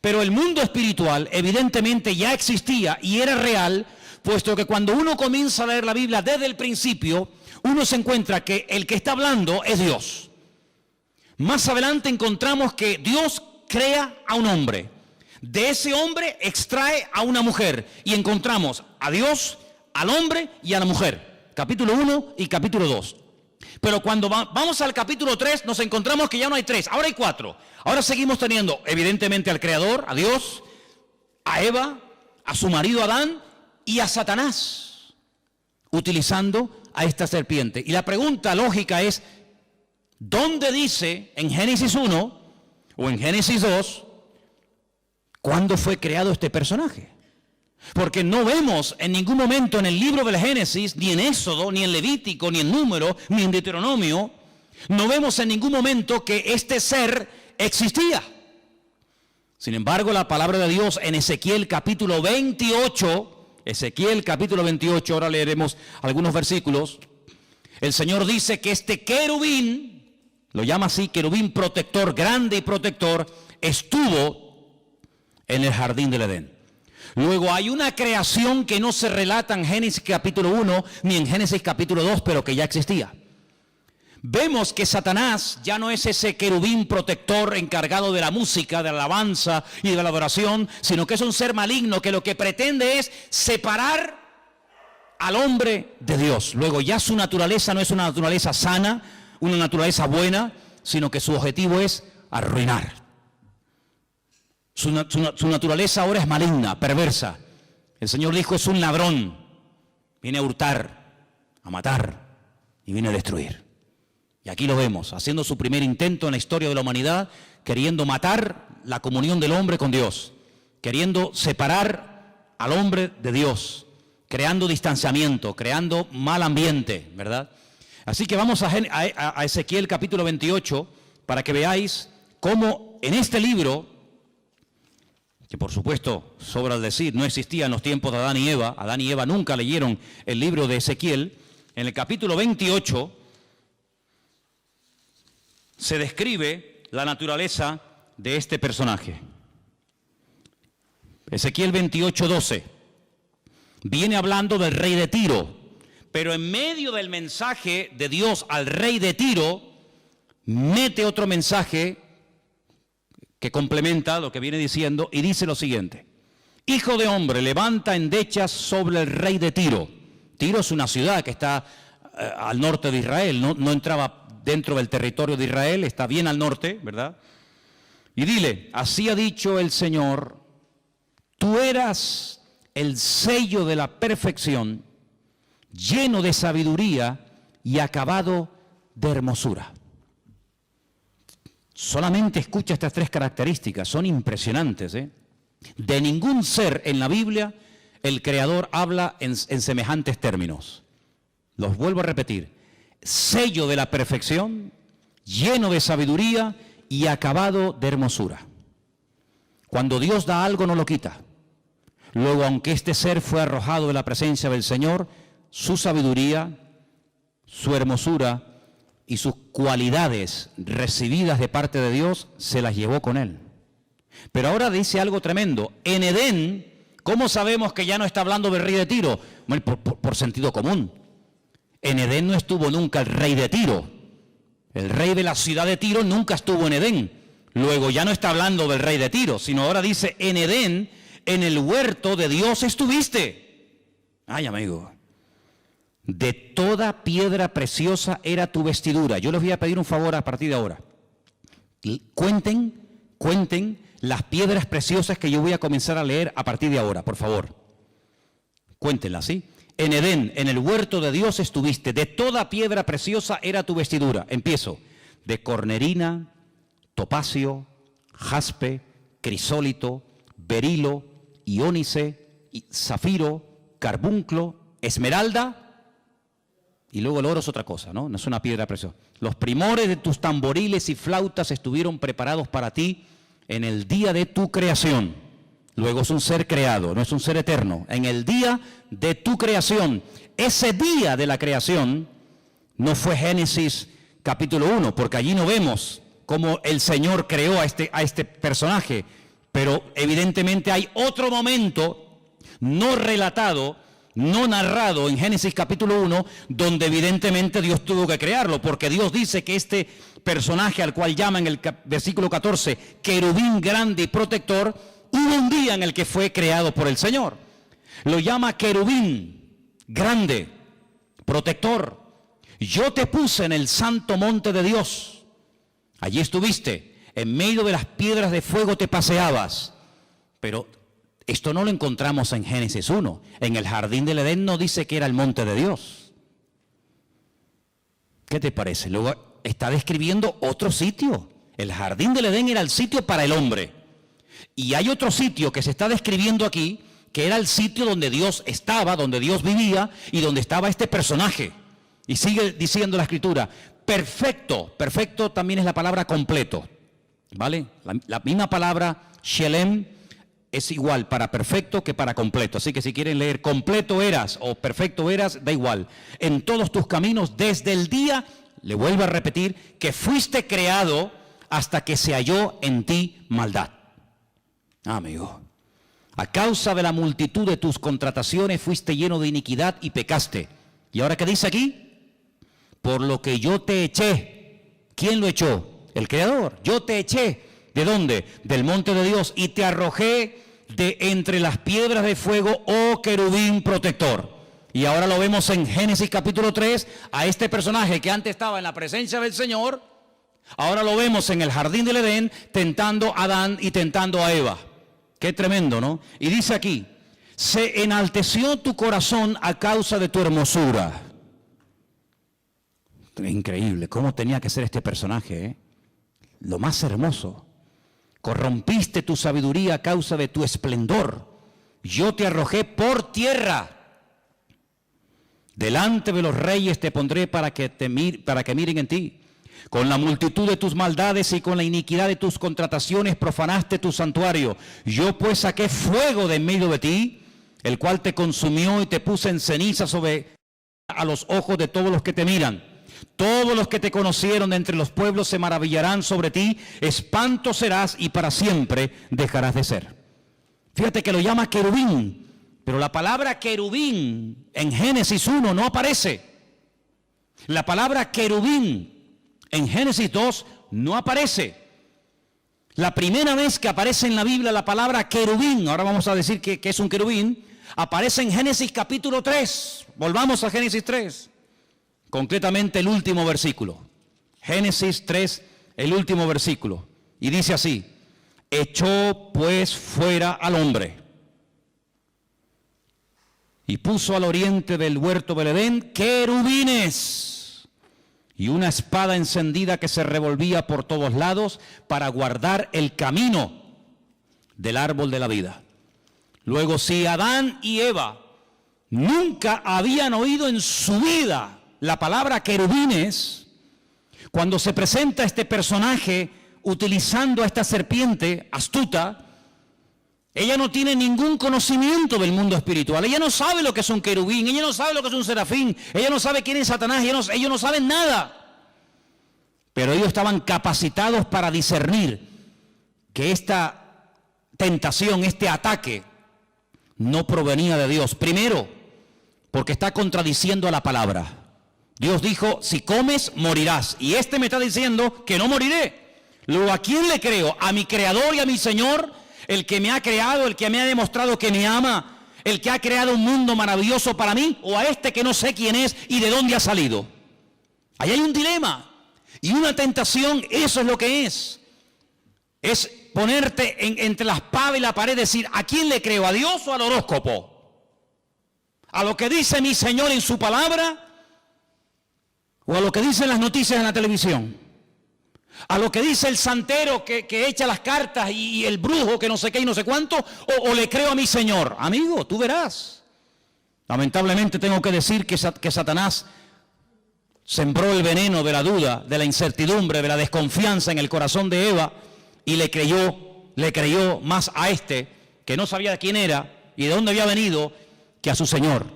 [SPEAKER 1] Pero el mundo espiritual evidentemente ya existía y era real, puesto que cuando uno comienza a leer la Biblia desde el principio, uno se encuentra que el que está hablando es Dios. Más adelante encontramos que Dios crea a un hombre. De ese hombre extrae a una mujer y encontramos a Dios, al hombre y a la mujer. Capítulo 1 y capítulo 2. Pero cuando vamos al capítulo 3 nos encontramos que ya no hay 3, ahora hay 4. Ahora seguimos teniendo evidentemente al Creador, a Dios, a Eva, a su marido Adán y a Satanás, utilizando a esta serpiente. Y la pregunta lógica es, ¿dónde dice en Génesis 1 o en Génesis 2 cuándo fue creado este personaje? Porque no vemos en ningún momento en el libro del Génesis, ni en Éxodo, ni en Levítico, ni en Número, ni en Deuteronomio, no vemos en ningún momento que este ser existía. Sin embargo, la palabra de Dios en Ezequiel capítulo 28, ahora leeremos algunos versículos, el Señor dice que este querubín, lo llama así, querubín protector, grande y protector, estuvo en el jardín del Edén. Luego hay una creación que no se relata en Génesis capítulo 1 ni en Génesis capítulo 2, pero que ya existía. Vemos que Satanás ya no es ese querubín protector encargado de la música, de la alabanza y de la adoración, sino que es un ser maligno que lo que pretende es separar al hombre de Dios. Luego ya su naturaleza no es una naturaleza sana, una naturaleza buena, sino que su objetivo es arruinar. Su naturaleza ahora es maligna, perversa. El Señor dijo, es un ladrón. Viene a hurtar, a matar y viene a destruir. Y aquí lo vemos, haciendo su primer intento en la historia de la humanidad, queriendo matar la comunión del hombre con Dios, queriendo separar al hombre de Dios, creando distanciamiento, creando mal ambiente, ¿verdad? Así que vamos a Ezequiel capítulo 28 para que veáis cómo en este libro, que por supuesto, sobra decir, no existía en los tiempos de Adán y Eva. Adán y Eva nunca leyeron el libro de Ezequiel. En el capítulo 28 se describe la naturaleza de este personaje. Ezequiel 28:12 viene hablando del rey de Tiro, pero en medio del mensaje de Dios al rey de Tiro, mete otro mensaje que complementa lo que viene diciendo y dice lo siguiente: Hijo de hombre, levanta endechas sobre el rey de Tiro. Tiro es una ciudad que está al norte de Israel, no entraba dentro del territorio de Israel, está bien al norte, ¿verdad? Y dile, así ha dicho el Señor, tú eras el sello de la perfección, lleno de sabiduría y acabado de hermosura. Solamente escucha estas tres características, son impresionantes, ¿eh? De ningún ser en la Biblia el Creador habla en semejantes términos. Los vuelvo a repetir: sello de la perfección, lleno de sabiduría y acabado de hermosura. Cuando Dios da algo no lo quita. Luego, aunque este ser fue arrojado de la presencia del Señor, su sabiduría, su hermosura y sus cualidades recibidas de parte de Dios se las llevó con él. Pero ahora dice algo tremendo. En Edén, ¿cómo sabemos que ya no está hablando del rey de Tiro? Bueno, por sentido común. En Edén no estuvo nunca el rey de Tiro. El rey de la ciudad de Tiro nunca estuvo en Edén. Luego ya no está hablando del rey de Tiro, sino ahora dice, en Edén, en el huerto de Dios estuviste. Ay, amigo. De toda piedra preciosa era tu vestidura. Yo les voy a pedir un favor a partir de ahora. Cuenten las piedras preciosas que yo voy a comenzar a leer a partir de ahora, por favor. Cuéntenlas, ¿sí? En Edén, en el huerto de Dios estuviste. De toda piedra preciosa era tu vestidura. Empiezo. De cornerina, topacio, jaspe, crisólito, berilo, iónice, zafiro, carbunclo, esmeralda. Y luego el oro es otra cosa, ¿no? No es una piedra preciosa. Los primores de tus tamboriles y flautas estuvieron preparados para ti en el día de tu creación. Luego es un ser creado, no es un ser eterno. En el día de tu creación. Ese día de la creación no fue Génesis capítulo 1, porque allí no vemos cómo el Señor creó a este personaje. Pero evidentemente hay otro momento no relatado, no narrado en Génesis capítulo 1, donde evidentemente Dios tuvo que crearlo, porque Dios dice que este personaje al cual llama en el versículo 14, querubín grande y protector, hubo un día en el que fue creado por el Señor. Lo llama querubín grande, protector. Yo te puse en el santo monte de Dios. Allí estuviste, en medio de las piedras de fuego te paseabas. Pero esto no lo encontramos en Génesis 1. En el jardín del Edén no dice que era el monte de Dios. ¿Qué te parece? Luego está describiendo otro sitio. El jardín del Edén era el sitio para el hombre. Y hay otro sitio que se está describiendo aquí, que era el sitio donde Dios estaba, donde Dios vivía y donde estaba este personaje. Y sigue diciendo la Escritura, perfecto. Perfecto también es la palabra completo, ¿vale? La misma palabra shelem es igual para perfecto que para completo. Así que si quieren leer completo eras o perfecto eras, da igual. En todos tus caminos, desde el día, le vuelvo a repetir, que fuiste creado hasta que se halló en ti maldad. Amigo, a causa de la multitud de tus contrataciones fuiste lleno de iniquidad y pecaste. ¿Y ahora qué dice aquí? Por lo que yo te eché. ¿Quién lo echó? El Creador. Yo te eché. ¿De dónde? Del monte de Dios. Y te arrojé de entre las piedras de fuego, oh querubín protector. Y ahora lo vemos en Génesis capítulo 3, a este personaje que antes estaba en la presencia del Señor, ahora lo vemos en el jardín del Edén tentando a Adán y tentando a Eva. Qué tremendo, ¿no? Y dice aquí, se enalteció tu corazón a causa de tu hermosura. Increíble, cómo tenía que ser este personaje, ¿eh? Lo más hermoso. Corrompiste tu sabiduría a causa de tu esplendor. Yo te arrojé por tierra. Delante de los reyes te pondré para que miren en ti. Con la multitud de tus maldades y con la iniquidad de tus contrataciones profanaste tu santuario. Yo pues saqué fuego de en medio de ti, el cual te consumió y te puse en ceniza sobre a los ojos de todos los que te miran. Todos los que te conocieron de entre los pueblos se maravillarán sobre ti, espanto serás y para siempre dejarás de ser. Fíjate que lo llama querubín, pero la palabra querubín en Génesis 1 no aparece. La palabra querubín en Génesis 2 no aparece. La primera vez que aparece en la Biblia la palabra querubín, ahora vamos a decir que es un querubín, aparece en Génesis capítulo 3. Volvamos a Génesis 3, concretamente el último versículo. Génesis 3, el último versículo. Y dice así: echó pues fuera al hombre y puso al oriente del huerto del Edén querubines y una espada encendida que se revolvía por todos lados para guardar el camino del árbol de la vida. Luego, si Adán y Eva nunca habían oído en su vida la palabra querubines, cuando se presenta este personaje utilizando a esta serpiente astuta, ella no tiene ningún conocimiento del mundo espiritual. Ella no sabe lo que es un querubín, ella no sabe lo que es un serafín, ella no sabe quién es Satanás, ellos no saben nada. Pero ellos estaban capacitados para discernir que esta tentación, este ataque, no provenía de Dios. Primero, porque está contradiciendo a la palabra. Dios dijo: si comes, morirás. Y este me está diciendo que no moriré. Luego, ¿a quién le creo? ¿A mi Creador y a mi Señor? El que me ha creado, el que me ha demostrado que me ama, el que ha creado un mundo maravilloso para mí, o a este que no sé quién es y de dónde ha salido. Ahí hay un dilema y una tentación. Eso es lo que es ponerte entre la espada y la pared, decir: ¿a quién le creo? ¿A Dios o al horóscopo? ¿A lo que dice mi Señor en su palabra? ¿O a lo que dicen las noticias en la televisión? ¿A lo que dice el santero que echa las cartas y el brujo que no sé qué y no sé cuánto? ¿O le creo a mi Señor? Amigo, tú verás. Lamentablemente tengo que decir que Satanás sembró el veneno de la duda, de la incertidumbre, de la desconfianza en el corazón de Eva, y le creyó más a este, que no sabía quién era y de dónde había venido, que a su Señor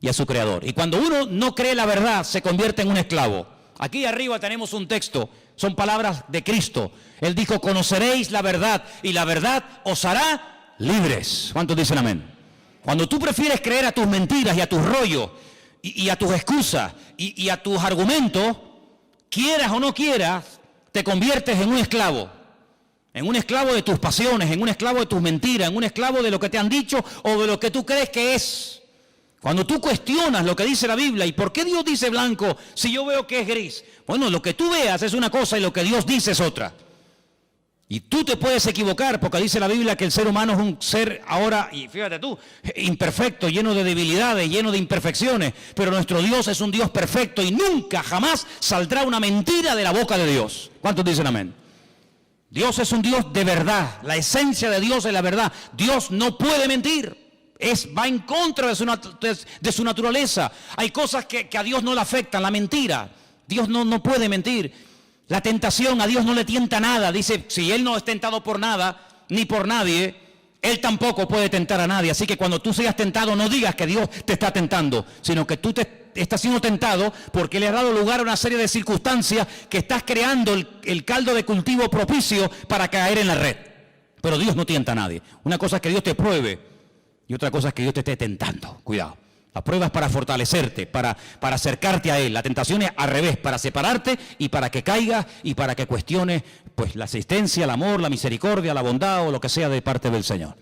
[SPEAKER 1] y a su Creador. Y cuando uno no cree la verdad, se convierte en un esclavo. Aquí arriba tenemos un texto, son palabras de Cristo. Él dijo: conoceréis la verdad y la verdad os hará libres. ¿Cuántos dicen amén? Cuando tú prefieres creer a tus mentiras y a tus rollos y a tus excusas y a tus argumentos, quieras o no quieras, te conviertes en un esclavo. En un esclavo de tus pasiones, en un esclavo de tus mentiras, en un esclavo de lo que te han dicho o de lo que tú crees que es. Cuando tú cuestionas lo que dice la Biblia, ¿y por qué Dios dice blanco si yo veo que es gris? Bueno, lo que tú veas es una cosa y lo que Dios dice es otra. Y tú te puedes equivocar, porque dice la Biblia que el ser humano es un ser ahora, y fíjate tú, imperfecto, lleno de debilidades, lleno de imperfecciones. Pero nuestro Dios es un Dios perfecto y nunca, jamás saldrá una mentira de la boca de Dios. ¿Cuántos dicen amén? Dios es un Dios de verdad. La esencia de Dios es la verdad. Dios no puede mentir. Va en contra de su naturaleza. Hay cosas que a Dios no le afectan. La mentira. Dios no puede mentir. La tentación, a Dios no le tienta nada. Dice: si Él no es tentado por nada, ni por nadie, Él tampoco puede tentar a nadie. Así que cuando tú seas tentado, no digas que Dios te está tentando, sino que tú estás siendo tentado porque le has dado lugar a una serie de circunstancias que estás creando el caldo de cultivo propicio para caer en la red. Pero Dios no tienta a nadie. Una cosa es que Dios te pruebe y otra cosa es que Dios te esté tentando. Cuidado. La prueba es para fortalecerte, para acercarte a Él. La tentación es al revés, para separarte y para que caigas y para que cuestiones pues la asistencia, el amor, la misericordia, la bondad o lo que sea de parte del Señor.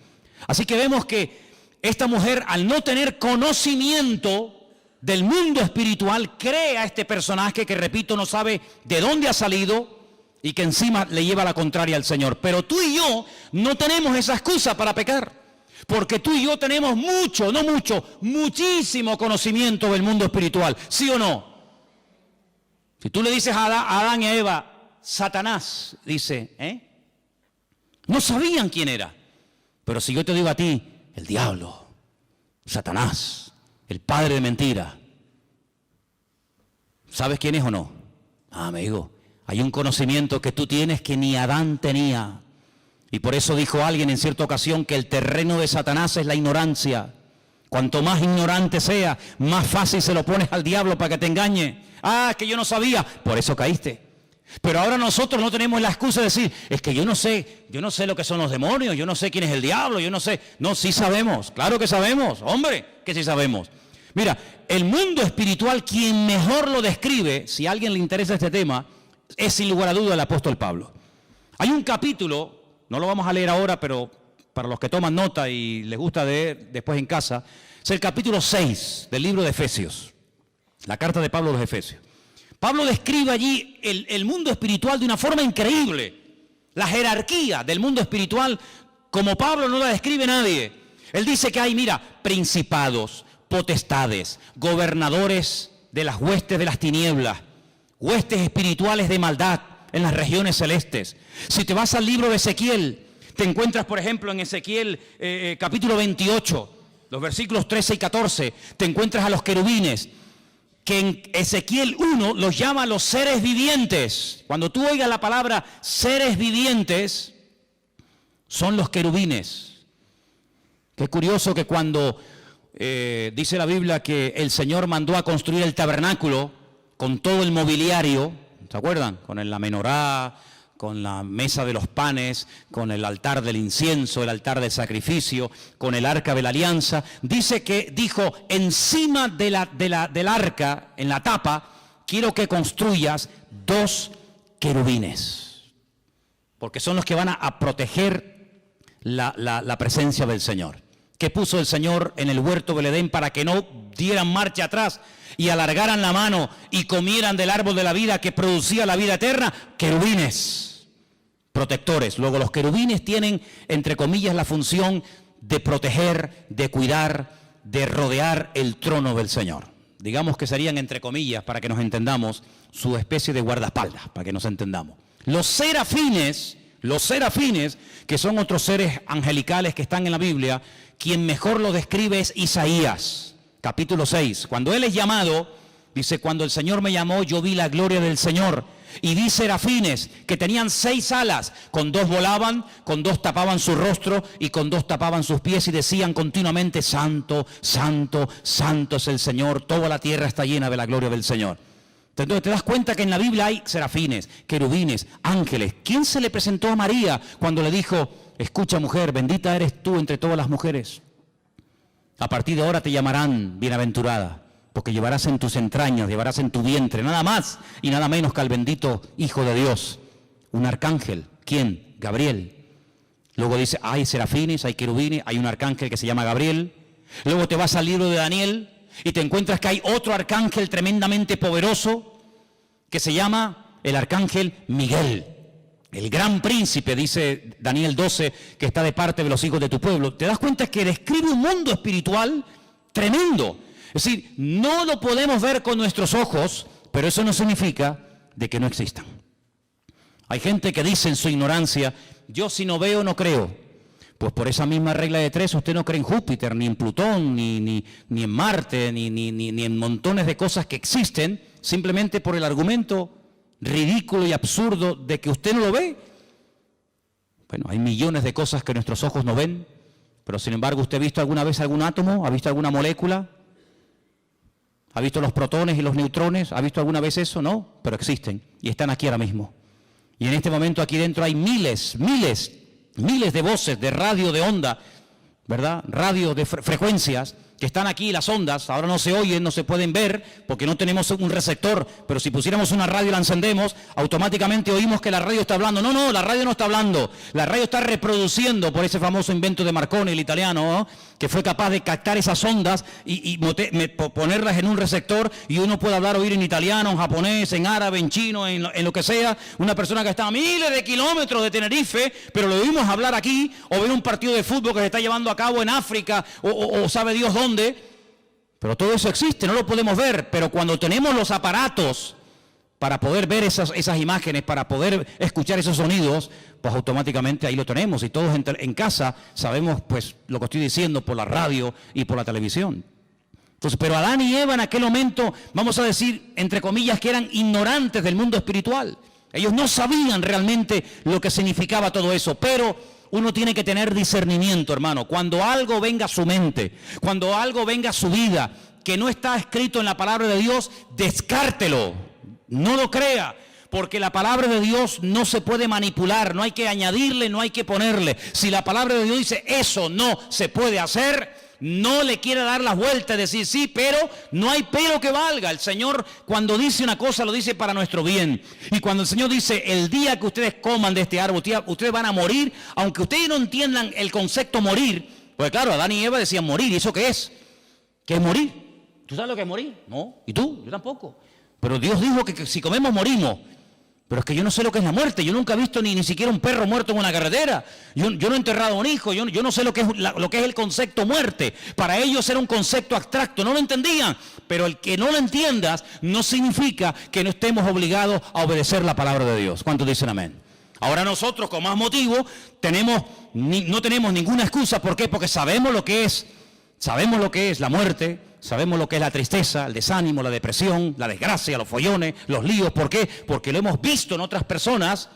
[SPEAKER 1] Así que vemos que esta mujer, al no tener conocimiento del mundo espiritual, cree a este personaje que, repito, no sabe de dónde ha salido y que encima le lleva la contraria al Señor. Pero tú y yo no tenemos esa excusa para pecar. Porque tú y yo tenemos muchísimo conocimiento del mundo espiritual, ¿sí o no? Si tú le dices a Adán y a Eva, Satanás, dice, no sabían quién era. Pero si yo te digo a ti, el diablo, Satanás, el padre de mentira, ¿sabes quién es o no? Amigo, hay un conocimiento que tú tienes que ni Adán tenía. Y por eso dijo alguien en cierta ocasión que el terreno de Satanás es la ignorancia. Cuanto más ignorante sea, más fácil se lo pones al diablo para que te engañe. Ah, que yo no sabía, por eso caíste. Pero ahora nosotros no tenemos la excusa de decir, es que yo no sé lo que son los demonios, yo no sé quién es el diablo, yo no sé. No, sí sabemos, claro que sabemos, hombre, que sí sabemos. Mira, el mundo espiritual, quien mejor lo describe, si a alguien le interesa este tema, es sin lugar a duda el apóstol Pablo. Hay un capítulo, no lo vamos a leer ahora, pero para los que toman nota y les gusta leer después en casa, es el capítulo 6 del libro de Efesios, la carta de Pablo a los Efesios. Pablo describe allí el mundo espiritual de una forma increíble. La jerarquía del mundo espiritual, como Pablo no la describe nadie. Él dice que hay, mira, principados, potestades, gobernadores de las huestes de las tinieblas, huestes espirituales de maldad en las regiones celestes. Si te vas al libro de Ezequiel, te encuentras, por ejemplo, en Ezequiel capítulo 28, los versículos 13 y 14, te encuentras a los querubines, que en Ezequiel 1 los llama los seres vivientes. Cuando tú oigas la palabra seres vivientes, son los querubines. Qué curioso que cuando dice la Biblia que el Señor mandó a construir el tabernáculo con todo el mobiliario, ¿se acuerdan? Con la menorá, con la mesa de los panes, con el altar del incienso, el altar del sacrificio, con el arca de la alianza. Dice que dijo, encima del arca, en la tapa, quiero que construyas 2 querubines, porque son los que van a proteger la presencia del Señor. Que puso el Señor en el huerto del Edén para que no dieran marcha atrás y alargaran la mano y comieran del árbol de la vida que producía la vida eterna. Querubines, protectores. Luego los querubines tienen, entre comillas, la función de proteger, de cuidar, de rodear el trono del Señor. Digamos que serían, entre comillas, para que nos entendamos, su especie de guardaespaldas, para que nos entendamos. Los serafines, que son otros seres angelicales que están en la Biblia, quien mejor lo describe es Isaías, capítulo 6. Cuando él es llamado, dice, cuando el Señor me llamó, yo vi la gloria del Señor. Y vi serafines que tenían 6 alas, con 2 volaban, con 2 tapaban su rostro y con 2 tapaban sus pies y decían continuamente, santo, santo, santo es el Señor, toda la tierra está llena de la gloria del Señor. Entonces te das cuenta que en la Biblia hay serafines, querubines, ángeles. ¿Quién se le presentó a María cuando le dijo, escucha mujer, bendita eres tú entre todas las mujeres? A partir de ahora te llamarán bienaventurada, porque llevarás en tus entrañas, llevarás en tu vientre, nada más y nada menos que al bendito Hijo de Dios. Un arcángel. ¿Quién? Gabriel. Luego dice, hay serafines, hay querubines, hay un arcángel que se llama Gabriel. Luego te vas al libro de Daniel y te encuentras que hay otro arcángel tremendamente poderoso que se llama el arcángel Miguel, el gran príncipe, dice Daniel 12, que está de parte de los hijos de tu pueblo. Te das cuenta que describe un mundo espiritual tremendo. Es decir, no lo podemos ver con nuestros ojos, pero eso no significa de que no existan. Hay gente que dice en su ignorancia, yo si no veo no creo. Pues por esa misma regla de 3 usted no cree en Júpiter, ni en Plutón, ni en Marte, ni en montones de cosas que existen, simplemente por el argumento ridículo y absurdo de que usted no lo ve. Bueno, hay millones de cosas que nuestros ojos no ven, pero sin embargo, ¿usted ha visto alguna vez algún átomo? ¿Ha visto alguna molécula? ¿Ha visto los protones y los neutrones? ¿Ha visto alguna vez eso? No, pero existen y están aquí ahora mismo. Y en este momento aquí dentro hay miles de voces de radio, de onda, ¿verdad? Radio de frecuencias que están aquí, las ondas, ahora no se oyen, no se pueden ver, porque no tenemos un receptor, pero si pusiéramos una radio y la encendemos, automáticamente oímos que la radio está hablando. No, la radio no está hablando, la radio está reproduciendo por ese famoso invento de Marconi, el italiano, ¿no? Que fue capaz de captar esas ondas y ponerlas en un receptor, y uno puede hablar, oír en italiano, en japonés, en árabe, en chino, en lo que sea. Una persona que está a miles de kilómetros de Tenerife, pero lo oímos hablar aquí, o ver un partido de fútbol que se está llevando a cabo en África, o sabe Dios dónde. Pero todo eso existe, no lo podemos ver, pero cuando tenemos los aparatos para poder ver esas imágenes, para poder escuchar esos sonidos, pues automáticamente ahí lo tenemos, y todos en casa sabemos pues lo que estoy diciendo por la radio y por la televisión. Entonces, pero Adán y Eva en aquel momento, vamos a decir, entre comillas, que eran ignorantes del mundo espiritual. Ellos no sabían realmente lo que significaba todo eso, pero uno tiene que tener discernimiento, hermano. Cuando algo venga a su mente, cuando algo venga a su vida, que no está escrito en la palabra de Dios, descártelo, no lo crea, porque la palabra de Dios no se puede manipular, no hay que añadirle, no hay que ponerle. Si la palabra de Dios dice eso no se puede hacer, no le quiere dar la vuelta y decir sí, pero no hay pero que valga. El Señor cuando dice una cosa lo dice para nuestro bien. Y cuando el Señor dice el día que ustedes coman de este árbol, ustedes van a morir, aunque ustedes no entiendan el concepto morir, porque claro, Adán y Eva decían morir, ¿y eso qué es? ¿Qué es morir? ¿Tú sabes lo que es morir? No. ¿Y tú? Yo tampoco. Pero Dios dijo que si comemos morimos. Pero es que yo no sé lo que es la muerte. Yo nunca he visto ni siquiera un perro muerto en una carretera. Yo no he enterrado a un hijo. Yo no sé lo que es el concepto muerte. Para ellos era un concepto abstracto. No lo entendían. Pero el que no lo entiendas no significa que no estemos obligados a obedecer la palabra de Dios. ¿Cuántos dicen amén? Ahora nosotros, con más motivo, no tenemos ninguna excusa. ¿Por qué? Porque sabemos lo que es. Sabemos lo que es la muerte. Sabemos lo que es la tristeza, el desánimo, la depresión, la desgracia, los follones, los líos. ¿Por qué? Porque lo hemos visto en otras personas.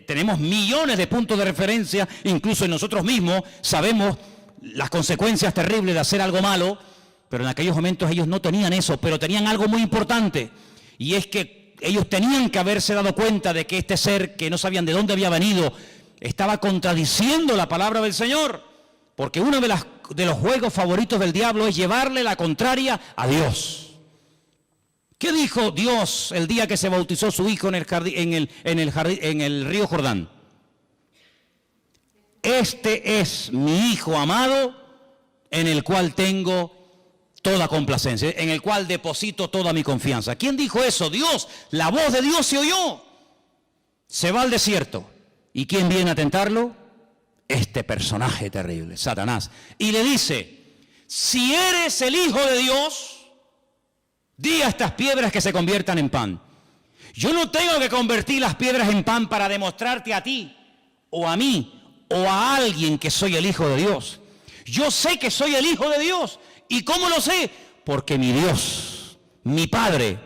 [SPEAKER 1] Tenemos millones de puntos de referencia, incluso en nosotros mismos. Sabemos las consecuencias terribles de hacer algo malo, pero en aquellos momentos ellos no tenían eso, pero tenían algo muy importante. Y es que ellos tenían que haberse dado cuenta de que este ser, que no sabían de dónde había venido, estaba contradiciendo la palabra del Señor. Porque uno de los juegos favoritos del diablo es llevarle la contraria a Dios. ¿Qué dijo Dios el día que se bautizó su hijo en el río Jordán? Este es mi hijo amado, en el cual tengo toda complacencia, en el cual deposito toda mi confianza. ¿Quién dijo eso? Dios. La voz de Dios se oyó. Se va al desierto. ¿Y quién viene a tentarlo? Este personaje terrible, Satanás. Y le dice, si eres el Hijo de Dios, di a estas piedras que se conviertan en pan. Yo no tengo que convertir las piedras en pan para demostrarte a ti, o a mí, o a alguien que soy el Hijo de Dios. Yo sé que soy el Hijo de Dios. ¿Y cómo lo sé? Porque mi Dios, mi Padre,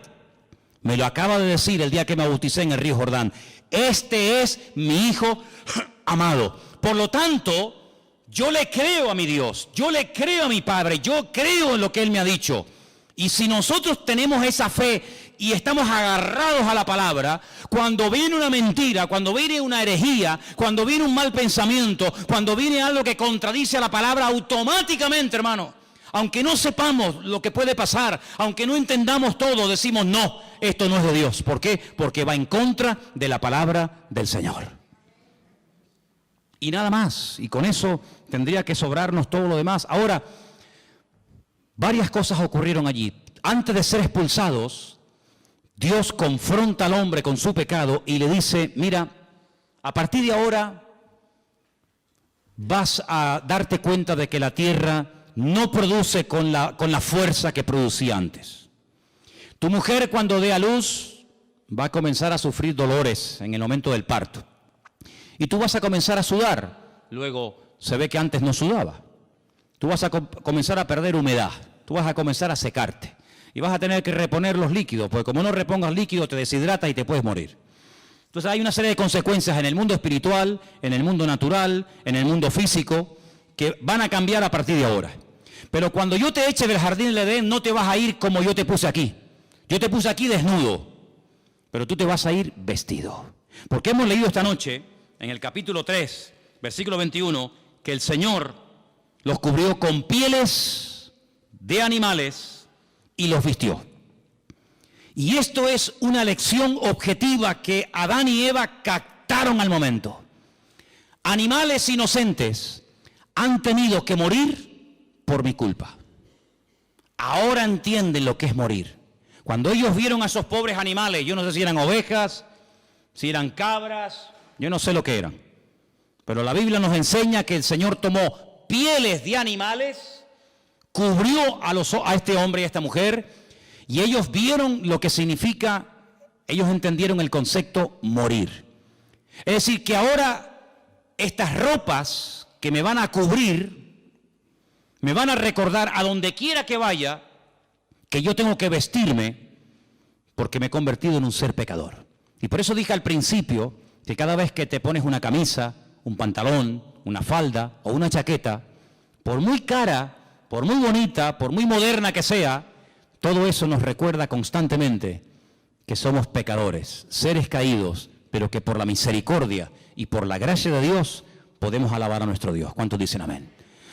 [SPEAKER 1] me lo acaba de decir el día que me bauticé en el río Jordán. Este es mi Hijo amado. Por lo tanto, yo le creo a mi Dios, yo le creo a mi Padre, yo creo en lo que Él me ha dicho. Y si nosotros tenemos esa fe y estamos agarrados a la palabra, cuando viene una mentira, cuando viene una herejía, cuando viene un mal pensamiento, cuando viene algo que contradice a la palabra, automáticamente, hermano, aunque no sepamos lo que puede pasar, aunque no entendamos todo, decimos no, esto no es de Dios. ¿Por qué? Porque va en contra de la palabra del Señor. Y nada más, y con eso tendría que sobrarnos todo lo demás. Ahora, varias cosas ocurrieron allí. Antes de ser expulsados, Dios confronta al hombre con su pecado y le dice, mira, a partir de ahora vas a darte cuenta de que la tierra no produce con la fuerza que producía antes. Tu mujer cuando dé a luz va a comenzar a sufrir dolores en el momento del parto. Y tú vas a comenzar a sudar. Luego se ve que antes no sudaba. Tú vas a comenzar a perder humedad. Tú vas a comenzar a secarte. Y vas a tener que reponer los líquidos, porque como no repongas líquido te deshidratas y te puedes morir. Entonces hay una serie de consecuencias en el mundo espiritual, en el mundo natural, en el mundo físico, que van a cambiar a partir de ahora. Pero cuando yo te eche del jardín del Edén, no te vas a ir como yo te puse aquí. Yo te puse aquí desnudo, pero tú te vas a ir vestido. Porque hemos leído esta noche, en el capítulo 3, versículo 21, que el Señor los cubrió con pieles de animales y los vistió. Y esto es una lección objetiva que Adán y Eva captaron al momento. Animales inocentes han tenido que morir por mi culpa. Ahora entienden lo que es morir. Cuando ellos vieron a esos pobres animales, yo no sé si eran ovejas, si eran cabras, yo no sé lo que eran. Pero la Biblia nos enseña que el Señor tomó pieles de animales, cubrió a este hombre y a esta mujer, y ellos vieron lo que significa, ellos entendieron el concepto morir. Es decir, que ahora estas ropas que me van a cubrir, me van a recordar a donde quiera que vaya, que yo tengo que vestirme porque me he convertido en un ser pecador. Y por eso dije al principio que cada vez que te pones una camisa, un pantalón, una falda o una chaqueta, por muy cara, por muy bonita, por muy moderna que sea, todo eso nos recuerda constantemente que somos pecadores, seres caídos, pero que por la misericordia y por la gracia de Dios podemos alabar a nuestro Dios. ¿Cuántos dicen amén?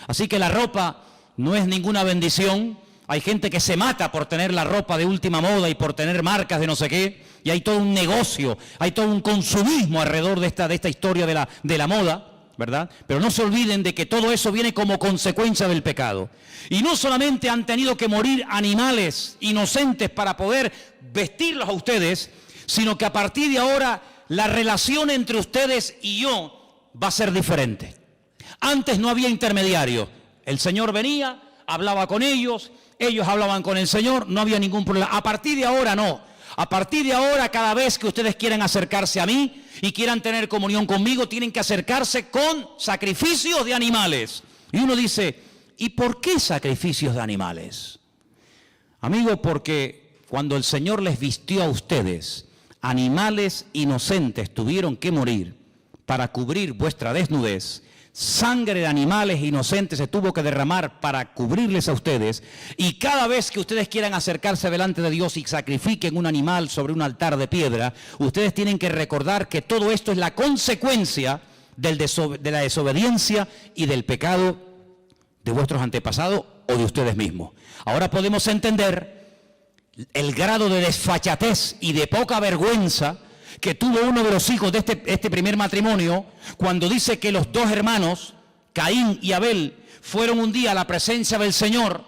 [SPEAKER 1] Así que la ropa no es ninguna bendición. Hay gente que se mata por tener la ropa de última moda y por tener marcas de no sé qué, y hay todo un negocio, hay todo un consumismo alrededor de esta historia de la moda, ¿verdad? Pero no se olviden de que todo eso viene como consecuencia del pecado. Y no solamente han tenido que morir animales inocentes para poder vestirlos a ustedes, sino que a partir de ahora la relación entre ustedes y yo va a ser diferente. Antes no había intermediario. El Señor venía, hablaba con ellos, ellos hablaban con el Señor, no había ningún problema. A partir de ahora no. A partir de ahora, cada vez que ustedes quieran acercarse a mí y quieran tener comunión conmigo, tienen que acercarse con sacrificios de animales. Y uno dice, ¿y por qué sacrificios de animales? Amigo, porque cuando el Señor les vistió a ustedes, animales inocentes tuvieron que morir para cubrir vuestra desnudez. Sangre de animales inocentes se tuvo que derramar para cubrirles a ustedes, y cada vez que ustedes quieran acercarse delante de Dios y sacrifiquen un animal sobre un altar de piedra, ustedes tienen que recordar que todo esto es la consecuencia de la desobediencia y del pecado de vuestros antepasados o de ustedes mismos. Ahora podemos entender el grado de desfachatez y de poca vergüenza que tuvo uno de los hijos de este primer matrimonio, cuando dice que los dos hermanos, Caín y Abel, fueron un día a la presencia del Señor.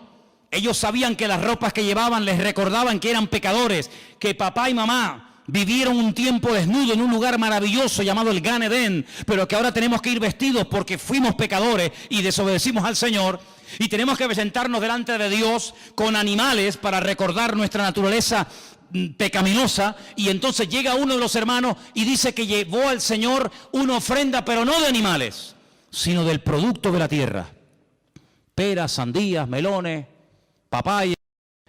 [SPEAKER 1] Ellos sabían que las ropas que llevaban les recordaban que eran pecadores, que papá y mamá vivieron un tiempo desnudo en un lugar maravilloso llamado el Gan Edén, pero que ahora tenemos que ir vestidos porque fuimos pecadores y desobedecimos al Señor, y tenemos que presentarnos delante de Dios con animales para recordar nuestra naturaleza pecaminosa. Y entonces llega uno de los hermanos y dice que llevó al Señor una ofrenda, pero no de animales, sino del producto de la tierra: peras, sandías, melones, papayas,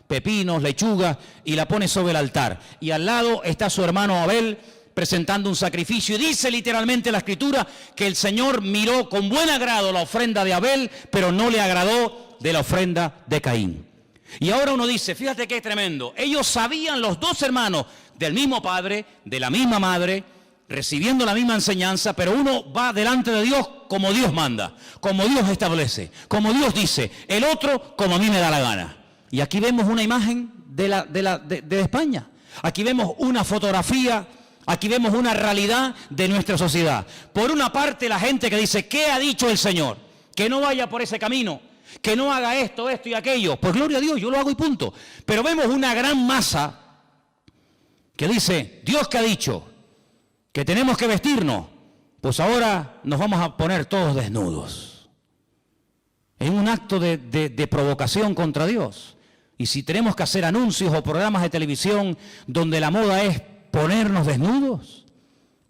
[SPEAKER 1] pepinos, lechugas, y la pone sobre el altar. Y al lado está su hermano Abel presentando un sacrificio, y dice literalmente la Escritura que el Señor miró con buen agrado la ofrenda de Abel, pero no le agradó de la ofrenda de Caín. Y ahora uno dice, fíjate qué tremendo, ellos sabían, los dos hermanos, del mismo padre, de la misma madre, recibiendo la misma enseñanza, pero uno va delante de Dios como Dios manda, como Dios establece, como Dios dice, el otro como a mí me da la gana. Y aquí vemos una imagen de España, aquí vemos una fotografía, aquí vemos una realidad de nuestra sociedad. Por una parte, la gente que dice, ¿qué ha dicho el Señor? Que no vaya por ese camino, que no haga esto y aquello. Pues gloria a Dios, yo lo hago y punto. Pero vemos una gran masa que dice, Dios que ha dicho que tenemos que vestirnos, pues ahora nos vamos a poner todos desnudos. Es un acto de provocación contra Dios. Y si tenemos que hacer anuncios o programas de televisión donde la moda es ponernos desnudos,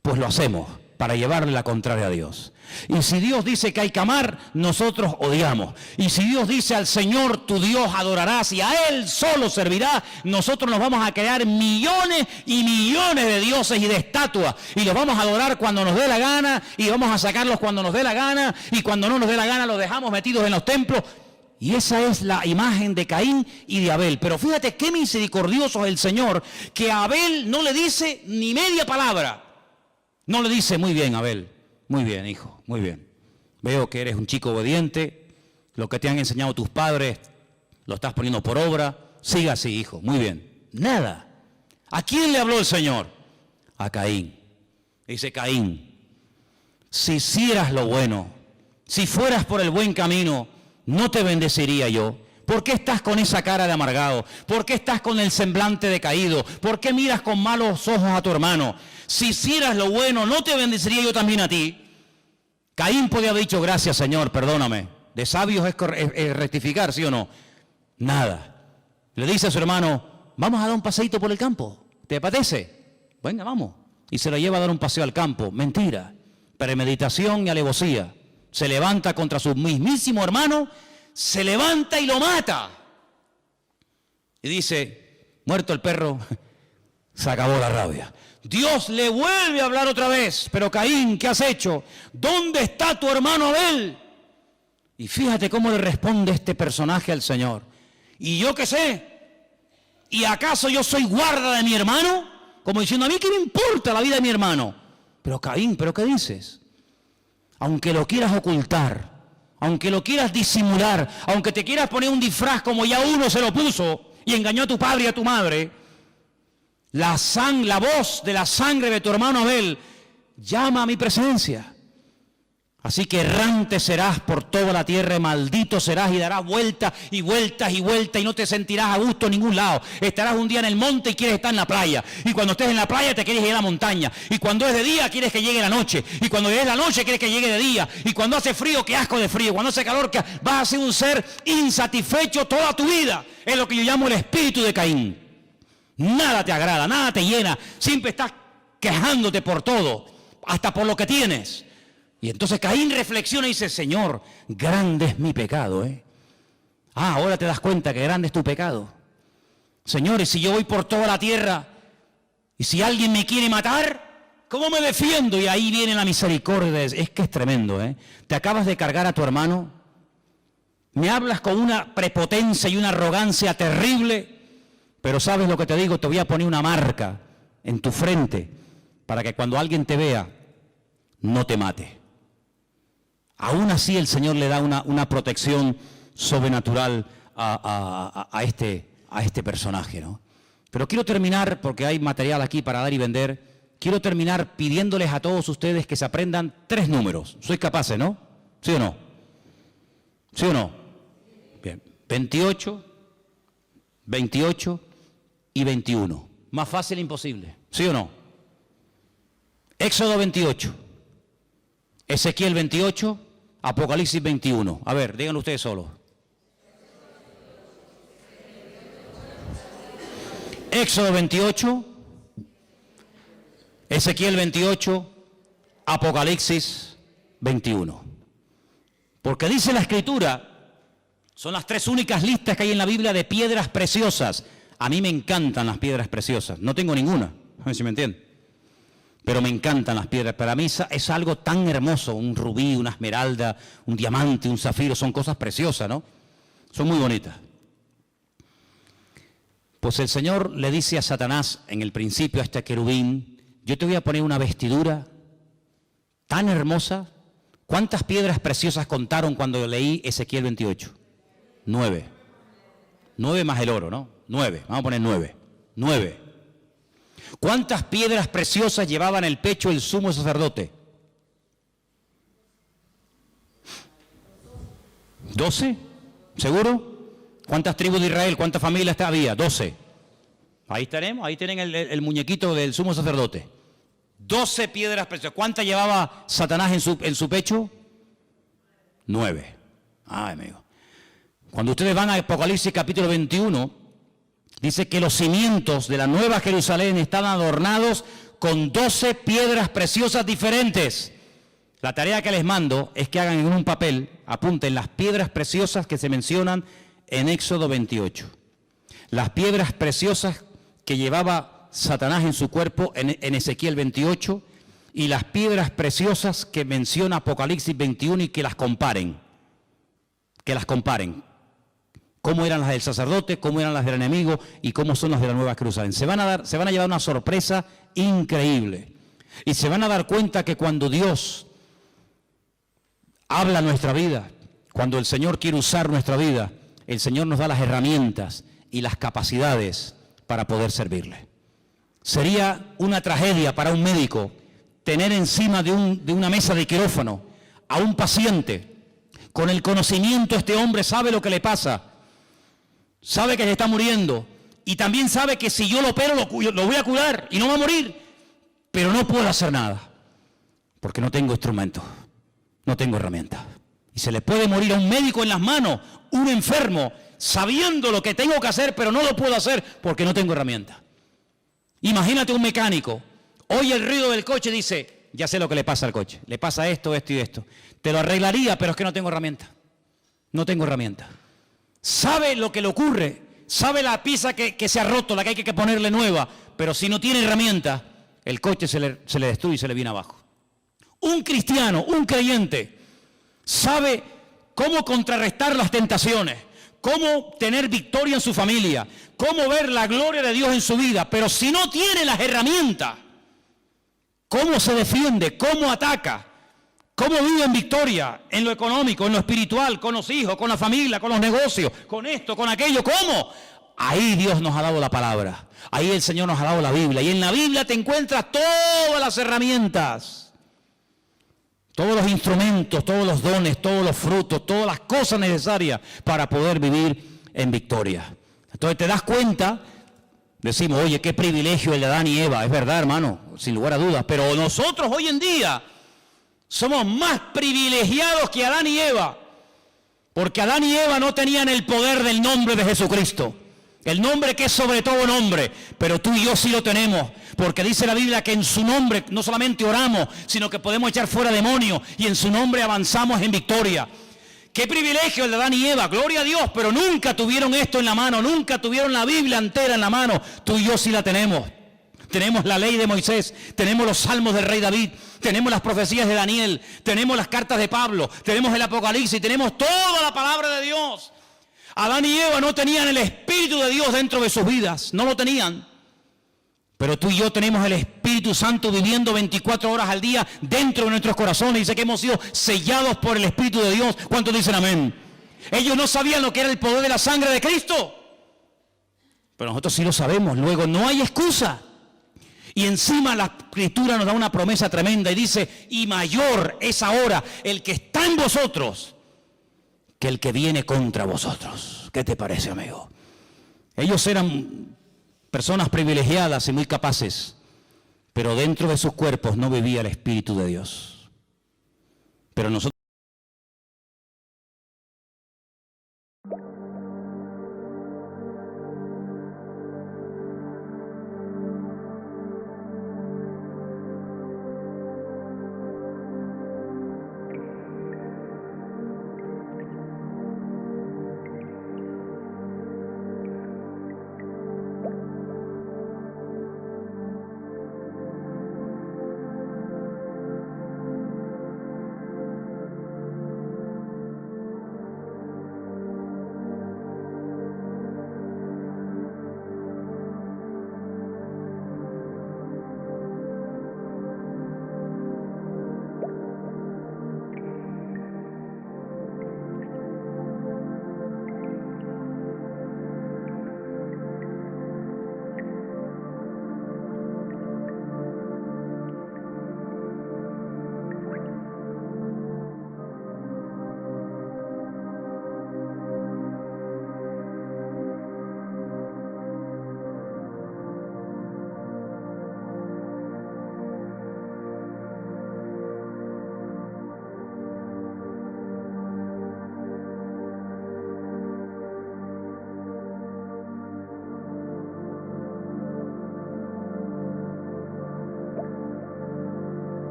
[SPEAKER 1] pues lo hacemos para llevarle la contraria a Dios. Y si Dios dice que hay que amar, nosotros odiamos. Y si Dios dice al Señor tu Dios adorarás y a Él solo servirás, nosotros nos vamos a crear millones y millones de dioses y de estatuas, y los vamos a adorar cuando nos dé la gana, y vamos a sacarlos cuando nos dé la gana, y cuando no nos dé la gana los dejamos metidos en los templos. Y esa es la imagen de Caín y de Abel. Pero fíjate qué misericordioso es el Señor, que a Abel no le dice ni media palabra. No le dice, muy bien, Abel, muy bien, hijo, muy bien. Veo que eres un chico obediente, lo que te han enseñado tus padres lo estás poniendo por obra, siga así, hijo, muy bien. Nada. ¿A quién le habló el Señor? A Caín. Dice, Caín, si hicieras lo bueno, si fueras por el buen camino, ¿no te bendeciría yo? ¿Por qué estás con esa cara de amargado? ¿Por qué estás con el semblante decaído? ¿Por qué miras con malos ojos a tu hermano? Si hicieras lo bueno, ¿no te bendeciría yo también a ti? Caín podía haber dicho, gracias Señor, perdóname. De sabios es rectificar, ¿sí o no? Nada. Le dice a su hermano, vamos a dar un paseíto por el campo. ¿Te apetece? Venga, vamos. Y se lo lleva a dar un paseo al campo. Mentira. Premeditación y alevosía. Se levanta contra su mismísimo hermano, se levanta y lo mata. Y dice, muerto el perro, se acabó la rabia. Dios le vuelve a hablar otra vez, pero Caín, ¿qué has hecho? ¿Dónde está tu hermano Abel? Y fíjate cómo le responde este personaje al Señor. ¿Y yo qué sé? ¿Y acaso yo soy guarda de mi hermano? Como diciendo, a mí qué me importa la vida de mi hermano. Pero Caín, ¿pero qué dices? Aunque lo quieras ocultar, aunque lo quieras disimular, aunque te quieras poner un disfraz como ya uno se lo puso y engañó a tu padre y a tu madre, la voz de la sangre de tu hermano Abel llama a mi presencia. Así que errante serás por toda la tierra, maldito serás y darás vueltas y vueltas y vueltas y no te sentirás a gusto en ningún lado. Estarás un día en el monte y quieres estar en la playa. Y cuando estés en la playa te quieres ir a la montaña. Y cuando es de día quieres que llegue la noche. Y cuando es la noche quieres que llegue de día. Y cuando hace frío, qué asco de frío. Cuando hace calor, que vas a ser un ser insatisfecho toda tu vida. Es lo que yo llamo el espíritu de Caín. Nada te agrada, nada te llena. Siempre estás quejándote por todo, hasta por lo que tienes. Y entonces Caín reflexiona y dice, Señor, grande es mi pecado, ahora te das cuenta que grande es tu pecado. Señor, y si yo voy por toda la tierra, y si alguien me quiere matar, ¿cómo me defiendo? Y ahí viene la misericordia. Es que es tremendo, Te acabas de cargar a tu hermano, me hablas con una prepotencia y una arrogancia terrible, pero ¿sabes lo que te digo? Te voy a poner una marca en tu frente, para que cuando alguien te vea, no te mate. Aún así el Señor le da una protección sobrenatural a este personaje, ¿no? Pero quiero terminar, porque hay material aquí para dar y vender, quiero terminar pidiéndoles a todos ustedes que se aprendan 3 números. ¿Sois capaces, no? ¿Sí o no? ¿Sí o no? Bien. 28, 28 y 21. Más fácil e imposible. ¿Sí o no? Éxodo 28. Ezequiel 28, Apocalipsis 21. A ver, díganlo ustedes solos. Éxodo 28, Ezequiel 28, Apocalipsis 21. Porque dice la Escritura, son las 3 únicas listas que hay en la Biblia de piedras preciosas. A mí me encantan las piedras preciosas. No tengo ninguna, a ver si me entienden. Pero me encantan las piedras. Para mí es algo tan hermoso. Un rubí, una esmeralda, un diamante, un zafiro. Son cosas preciosas, ¿no? Son muy bonitas. Pues el Señor le dice a Satanás en el principio, a este querubín, yo te voy a poner una vestidura tan hermosa. ¿Cuántas piedras preciosas contaron cuando leí Ezequiel 28? 9. 9 más el oro, ¿no? 9. Vamos a poner 9. 9. ¿Cuántas piedras preciosas llevaba en el pecho el sumo sacerdote? 12, ¿seguro? ¿Cuántas tribus de Israel, cuántas familias había? 12. Ahí tenemos, ahí tienen el muñequito del sumo sacerdote. 12 piedras preciosas. ¿Cuántas llevaba Satanás en su pecho? 9. Ay, amigo. Cuando ustedes van a Apocalipsis capítulo 21... dice que los cimientos de la Nueva Jerusalén están adornados con 12 piedras preciosas diferentes. La tarea que les mando es que hagan en un papel, apunten las piedras preciosas que se mencionan en Éxodo 28. Las piedras preciosas que llevaba Satanás en su cuerpo en Ezequiel 28 y las piedras preciosas que menciona Apocalipsis 21 y que las comparen. Que las comparen. Cómo eran las del sacerdote, cómo eran las del enemigo y cómo son las de la Nueva Jerusalén. Se van a llevar una sorpresa increíble. Y se van a dar cuenta que cuando Dios habla nuestra vida, cuando el Señor quiere usar nuestra vida, el Señor nos da las herramientas y las capacidades para poder servirle. Sería una tragedia para un médico tener encima de una mesa de quirófano a un paciente. Con el conocimiento este hombre sabe lo que le pasa. Sabe que se está muriendo y también sabe que si yo lo opero lo voy a curar y no va a morir, pero no puedo hacer nada porque no tengo instrumentos, no tengo herramientas. Y se le puede morir a un médico en las manos, un enfermo, sabiendo lo que tengo que hacer, pero no lo puedo hacer porque no tengo herramientas. Imagínate un mecánico, oye el ruido del coche y dice, ya sé lo que le pasa al coche, le pasa esto, esto y esto. Te lo arreglaría, pero es que no tengo herramientas, no tengo herramientas. Sabe lo que le ocurre, sabe la pieza que se ha roto, la que hay que ponerle nueva, pero si no tiene herramientas, el coche se le destruye y se le viene abajo. Un cristiano, un creyente, sabe cómo contrarrestar las tentaciones, cómo tener victoria en su familia, cómo ver la gloria de Dios en su vida, pero si no tiene las herramientas, cómo se defiende, cómo ataca, ¿Cómo viven victoria? En lo económico, en lo espiritual, con los hijos, con la familia, con los negocios, con esto, con aquello. ¿Cómo? Ahí Dios nos ha dado la palabra. Ahí el Señor nos ha dado la Biblia. Y en la Biblia te encuentras todas las herramientas, todos los instrumentos, todos los dones, todos los frutos, todas las cosas necesarias para poder vivir en victoria. Entonces te das cuenta, decimos, oye, qué privilegio el de Adán y Eva. Es verdad, hermano, sin lugar a dudas. Pero nosotros hoy en día somos más privilegiados que Adán y Eva. Porque Adán y Eva no tenían el poder del nombre de Jesucristo. El nombre que es sobre todo nombre, pero tú y yo sí lo tenemos, porque dice la Biblia que en su nombre no solamente oramos, sino que podemos echar fuera demonios y en su nombre avanzamos en victoria. Qué privilegio el de Adán y Eva, gloria a Dios, pero nunca tuvieron esto en la mano, nunca tuvieron la Biblia entera en la mano. Tú y yo sí la tenemos. Tenemos la ley de Moisés, tenemos los salmos del rey David, tenemos las profecías de Daniel, tenemos las cartas de Pablo, tenemos el Apocalipsis, tenemos toda la palabra de Dios. Adán y Eva no tenían el Espíritu de Dios dentro de sus vidas, no lo tenían. Pero tú y yo tenemos el Espíritu Santo viviendo 24 horas al día dentro de nuestros corazones. Dice que hemos sido sellados por el Espíritu de Dios. ¿Cuántos dicen amén? Ellos no sabían lo que era el poder de la sangre de Cristo, pero nosotros sí lo sabemos. Luego no hay excusa. Y encima la Escritura nos da una promesa tremenda y dice, y mayor es ahora el que está en vosotros que el que viene contra vosotros. ¿Qué te parece, amigo? Ellos eran personas privilegiadas y muy capaces, pero dentro de sus cuerpos no vivía el Espíritu de Dios. Pero nosotros